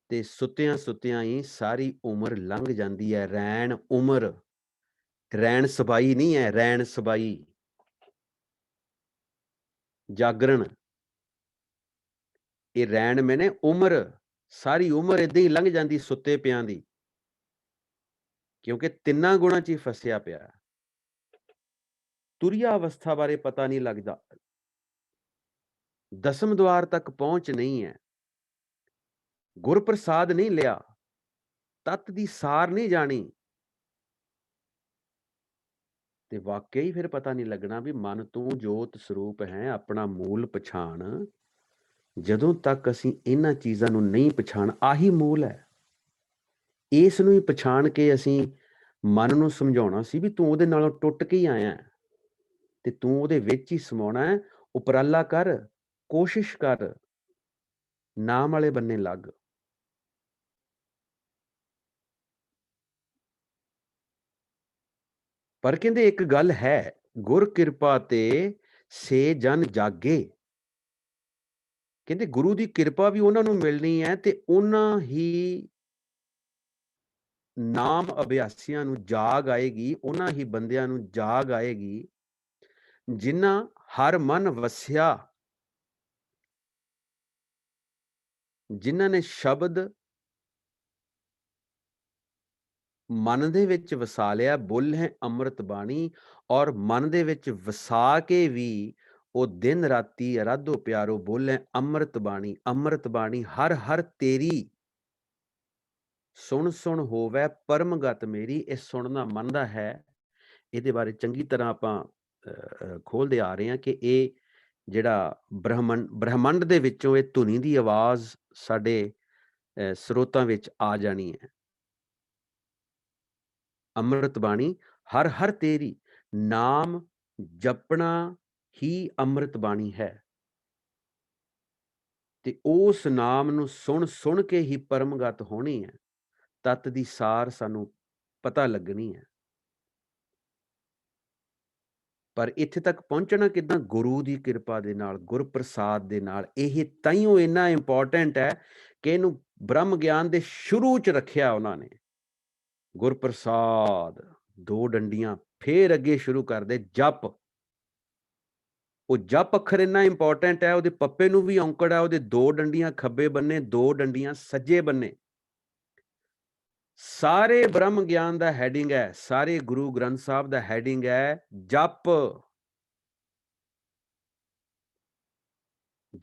ਤੇ ਸੁੱਤਿਆਂ ਸੁੱਤਿਆਂ ਹੀ ਸਾਰੀ ਉਮਰ ਲੰਘ ਜਾਂਦੀ ਹੈ। ਰੈਣ ਉਮਰ, ਰੈਣ ਸਬਾਈ ਨਹੀਂ ਹੈ, ਰੈਣ ਸਬਾਈ ਜਾਗਰਣ। ਇਹ ਰੈਣ ਮੈਨੇ ਉਮਰ, ਸਾਰੀ ਉਮਰ ਏਦਾਂ ਹੀ ਲੰਘ ਜਾਂਦੀ ਸੁੱਤੇ ਪਿਆਂ ਦੀ, ਕਿਉਂਕਿ ਤਿੰਨਾਂ ਗੁਣਾਂ 'ਚ ਹੀ ਫਸਿਆ ਪਿਆ। ਤੁਰੀਆ ਅਵਸਥਾ ਬਾਰੇ ਪਤਾ ਨਹੀਂ ਲੱਗਦਾ, ਦਸਮ ਦੁਆਰ ਤੱਕ ਪਹੁੰਚ ਨਹੀਂ ਹੈ, ਗੁਰਪ੍ਰਸਾਦ ਨਹੀਂ ਲਿਆ, ਤੱਤ ਦੀ ਸਾਰ ਨਹੀਂ ਜਾਣੀ, ਤੇ ਵਾਕਿਆ ਹੀ ਫਿਰ ਪਤਾ ਨਹੀਂ ਲੱਗਣਾ ਵੀ ਮਨ ਤੂੰ ਜੋਤ ਸਰੂਪ ਹੈ, ਆਪਣਾ ਮੂਲ ਪਛਾਣ। ਜਦੋਂ ਤੱਕ ਅਸੀਂ ਇਹਨਾਂ ਚੀਜ਼ਾਂ ਨੂੰ ਨਹੀਂ ਪਛਾਣ, ਆਹੀ ਮੂਲ ਹੈ। ਇਸ ਨੂੰ ਹੀ ਪਛਾਣ ਕੇ ਅਸੀਂ ਮਨ ਨੂੰ ਸਮਝਾਉਣਾ ਸੀ ਵੀ ਤੂੰ ਉਹਦੇ ਨਾਲੋਂ ਟੁੱਟ ਕੇ ਹੀ ਆਇਆ ਤੇ ਤੂੰ ਉਹਦੇ ਵਿੱਚ ਹੀ ਸਮਾਉਣਾ ਹੈ। ਉਪਰਾਲਾ ਕਰ, ਕੋਸ਼ਿਸ਼ ਕਰ, ਨਾਮ ਵਾਲੇ ਬੰਨੇ ਲੱਗ। ਪਰ ਕਹਿੰਦੇ ਇੱਕ ਗੱਲ ਹੈ, ਗੁਰ ਕਿਰਪਾ ਤੇ ਸੇ ਜਨ ਜਾਗੇ। ਕਹਿੰਦੇ ਗੁਰੂ ਦੀ ਕਿਰਪਾ ਵੀ ਉਹਨਾਂ ਨੂੰ ਮਿਲਣੀ ਹੈ ਤੇ ਉਹਨਾਂ ਹੀ ਨਾਮ ਅਭਿਆਸੀਆਂ ਨੂੰ ਜਾਗ ਆਏਗੀ, ਉਹਨਾਂ ਹੀ ਬੰਦਿਆਂ ਨੂੰ ਜਾਗ ਆਏਗੀ ਜਿਨ੍ਹਾਂ ਹਰ ਮਨ ਵਸਿਆ, ਜਿਨ੍ਹਾਂ ਨੇ ਸ਼ਬਦ ਮਨ ਦੇ ਵਿੱਚ ਵਸਾ ਲਿਆ, ਬੁੱਲ ਹੈ ਅੰਮ੍ਰਿਤ ਬਾਣੀ, ਔਰ ਮਨ ਦੇ ਵਿੱਚ ਵਸਾ ਕੇ ਵੀ ਉਹ ਦਿਨ ਰਾਤੀ ਅਰਾਧੋ ਪਿਆਰੋ ਬੁੱਲ ਹੈ ਅੰਮ੍ਰਿਤ ਬਾਣੀ। ਅੰਮ੍ਰਿਤ ਬਾਣੀ ਹਰ ਹਰ ਤੇਰੀ, ਸੁਣ ਸੁਣ ਹੋਵੈ ਪਰਮਗਤ ਮੇਰੀ। ਇਹ ਸੁਣਨਾ ਮੰਨਦਾ ਹੈ। ਇਹਦੇ ਬਾਰੇ ਚੰਗੀ ਤਰ੍ਹਾਂ ਆਪਾਂ ਖੋਲਦੇ ਆ ਰਹੇ ਹਾਂ ਕਿ ਇਹ ਜਿਹੜਾ ਬ੍ਰਹਮੰਡ ਦੇ ਵਿੱਚੋਂ ਇਹ ਧੁਨੀ ਦੀ ਆਵਾਜ਼ ਸਾਡੇ ਸਰੋਤਾਂ ਵਿੱਚ ਆ ਜਾਣੀ ਹੈ। ਅੰਮ੍ਰਿਤ ਬਾਣੀ ਹਰ ਹਰ ਤੇਰੀ, ਨਾਮ ਜਪਣਾ ਹੀ ਅੰਮ੍ਰਿਤ ਬਾਣੀ ਹੈ। ਤੇ ਉਸ ਨਾਮ ਨੂੰ ਸੁਣ ਸੁਣ ਕੇ ਹੀ ਪਰਮਗਤ ਹੋਣੀ ਹੈ, ਤਤ ਦੀ ਸਾਰ ਸਾਨੂੰ ਪਤਾ ਲੱਗਣੀ ਹੈ। ਪਰ ਇੱਥੇ ਤੱਕ ਪਹੁੰਚਣਾ ਕਿੱਦਾਂ? ਗੁਰੂ ਦੀ ਕਿਰਪਾ ਦੇ ਨਾਲ, ਗੁਰਪ੍ਰਸਾਦ ਦੇ ਨਾਲ। ਇਹ ਤਾਈਓ ਇੰਨਾ ਇੰਪੋਰਟੈਂਟ ਹੈ ਕਿ ਇਹਨੂੰ ਬ੍ਰਹਮ ਗਿਆਨ ਦੇ ਸ਼ੁਰੂ 'ਚ ਰੱਖਿਆ ਉਹਨਾਂ ਨੇ। ਗੁਰਪ੍ਰਸਾਦ, ਦੋ ਡੰਡੀਆਂ, ਫੇਰ ਅੱਗੇ ਸ਼ੁਰੂ ਕਰਦੇ ਜਪ। ਉਹ ਜਪ ਅੱਖਰ ਇੰਨਾ ਇੰਪੋਰਟੈਂਟ ਹੈ, ਉਹਦੇ ਪੱਪੇ ਨੂੰ ਵੀ ਔਂਕੜ ਹੈ, ਉਹਦੇ ਦੋ ਡੰਡੀਆਂ ਖੱਬੇ ਬੰਨੇ, ਦੋ ਡੰਡੀਆਂ ਸੱਜੇ ਬੰਨੇ। ਸਾਰੇ ਬ੍ਰਹਮ ਗਿਆਨ ਦਾ ਹੈਡਿੰਗ ਹੈ, ਸਾਰੇ ਗੁਰੂ ਗ੍ਰੰਥ ਸਾਹਿਬ ਦਾ ਹੈਡਿੰਗ ਹੈ ਜਪ।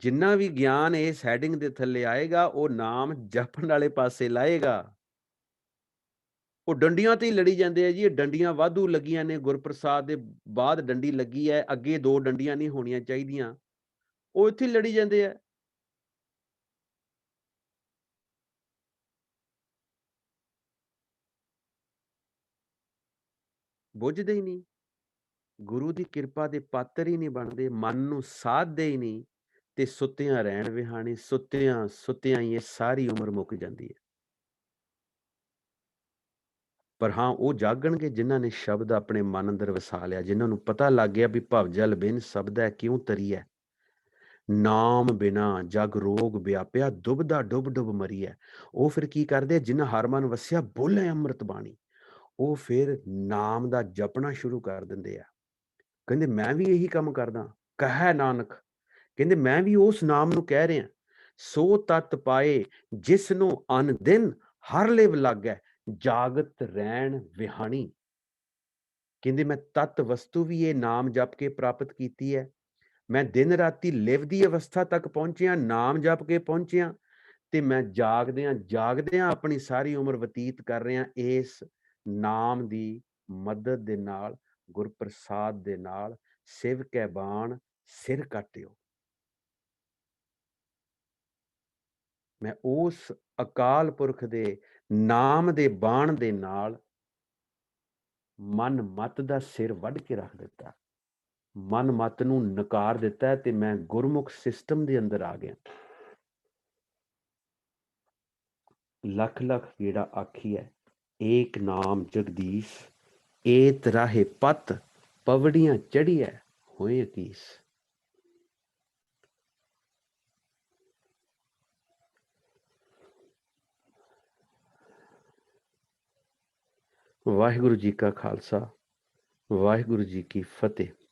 ਜਿੰਨਾ ਵੀ ਗਿਆਨ ਇਸ ਹੈਡਿੰਗ ਦੇ ਥੱਲੇ ਆਏਗਾ, ਉਹ ਨਾਮ ਜਪਣ ਵਾਲੇ ਪਾਸੇ ਲਾਏਗਾ। ਉਹ ਡੰਡੀਆਂ ਤੇ ਹੀ ਲੜੀ ਜਾਂਦੇ ਆ ਜੀ। ਇਹ ਡੰਡੀਆਂ ਵਾਧੂ ਲੱਗੀਆਂ ਨੇ, ਗੁਰਪ੍ਰਸਾਦ ਦੇ ਬਾਅਦ ਡੰਡੀ ਲੱਗੀ ਹੈ, ਅੱਗੇ ਦੋ ਡੰਡੀਆਂ ਨਹੀਂ ਹੋਣੀਆਂ ਚਾਹੀਦੀਆਂ, ਉਹ ਇੱਥੇ ਲੜੀ ਜਾਂਦੇ ਆ। ਬੁੱਝਦੇ ਹੀ ਨਹੀਂ, ਗੁਰੂ ਦੀ ਕਿਰਪਾ ਦੇ ਪਾਤਰ ਹੀ ਨਹੀਂ ਬਣਦੇ, ਮਨ ਨੂੰ ਸਾਧਦੇ ਹੀ ਨਹੀਂ, ਤੇ ਸੁੱਤਿਆਂ ਰਹਿਣ ਵਿਹਾਣੇ, ਸੁੱਤਿਆਂ ਸੁੱਤਿਆਂ ਹੀ ਇਹ ਸਾਰੀ ਉਮਰ ਮੁੱਕ ਜਾਂਦੀ ਹੈ। ਪਰ ਹਾਂ, ਉਹ ਜਾਗਣਗੇ ਜਿਨ੍ਹਾਂ ਨੇ ਸ਼ਬਦ ਆਪਣੇ ਮਨ ਅੰਦਰ ਵਸਾ ਲਿਆ, ਜਿਨ੍ਹਾਂ ਨੂੰ ਪਤਾ ਲੱਗ ਗਿਆ ਵੀ ਭਵਜਲ ਬਿਨ ਸ਼ਬਦੈ ਕਿਉਂ ਤਰੀਐ, ਨਾਮ ਬਿਨਾ ਜਗ ਰੋਗ ਵਿਆਪਿਆ, ਡੁੱਬਦਾ ਡੁੱਬ ਡੁੱਬ ਮਰੀਐ। ਉਹ ਫਿਰ ਕੀ ਕਰਦੇ? ਜਿਨ੍ਹਾਂ ਹਰ ਮਨ ਵਸਿਆ ਬੋਲੇ ਅੰਮ੍ਰਿਤ ਬਾਣੀ, ਉਹ ਫਿਰ ਨਾਮ ਦਾ ਜਪਣਾ ਸ਼ੁਰੂ ਕਰ ਦਿੰਦੇ ਆ। ਕਹਿੰਦੇ ਮੈਂ ਵੀ ਇਹੀ ਕੰਮ ਕਰਦਾ, ਕਹੈ ਨਾਨਕ। ਕਹਿੰਦੇ ਮੈਂ ਵੀ ਉਸ ਨਾਮ ਨੂੰ ਕਹਿ ਰਿਹਾ, ਸੋ ਤਤ ਪਾਏ ਜਿਸ ਨੂੰ ਅਨ ਦਿਨ ਹਰ ਲਿਵ ਲਾਗੈ, ਜਾਗਤ ਰਹਿਣ ਵਿਹਾਣੀ। ਕਹਿੰਦੇ ਮੈਂ ਤਤ ਵਸਤੂ ਵੀ ਇਹ ਨਾਮ ਜਪ ਕੇ ਪ੍ਰਾਪਤ ਕੀਤੀ ਹੈ। ਮੈਂ ਦਿਨ ਰਾਤੀ ਲਿਵ ਦੀ ਅਵਸਥਾ ਤੱਕ ਪਹੁੰਚਿਆ, ਨਾਮ ਜਪ ਕੇ ਪਹੁੰਚਿਆ, ਤੇ ਮੈਂ ਜਾਗਦਿਆਂ ਆਪਣੀ ਸਾਰੀ ਉਮਰ ਬਤੀਤ ਕਰ ਰਿਹਾ ਇਸ ਨਾਮ ਦੀ ਮਦਦ ਦੇ ਨਾਲ, ਗੁਰਪ੍ਰਸਾਦ ਦੇ ਨਾਲ। ਸਿਵ ਕੈ ਬਾਣ ਸਿਰ ਕਾਟਿਓ। ਮੈਂ ਉਸ ਅਕਾਲ ਪੁਰਖ ਦੇ ਨਾਮ ਦੇ ਬਾਣ ਦੇ ਨਾਲ ਮਨ ਮਤ ਦਾ ਸਿਰ ਵੱਢ ਕੇ ਰੱਖ ਦਿੱਤਾ। ਮਨ ਮਤ ਨੂੰ ਨਕਾਰ ਦਿੱਤਾ ਤੇ ਮੈਂ ਗੁਰਮੁਖ ਸਿਸਟਮ ਦੇ ਅੰਦਰ ਆ ਗਿਆ। ਲੱਖ ਲੱਖ ਜਿਹੜਾ ਆਖੀਐ ਏਕ ਨਾਮ ਜਗਦੀਸ਼, ਏਤ ਰਾਹੇ ਪਤ ਪਵੜੀਆਂ ਚੜੀਐ ਹੋਏ ਅਤੀਸ। ਵਾਹਿਗੁਰੂ ਜੀ ਕਾ ਖਾਲਸਾ, ਵਾਹਿਗੁਰੂ ਜੀ ਕੀ ਫਤਿਹ।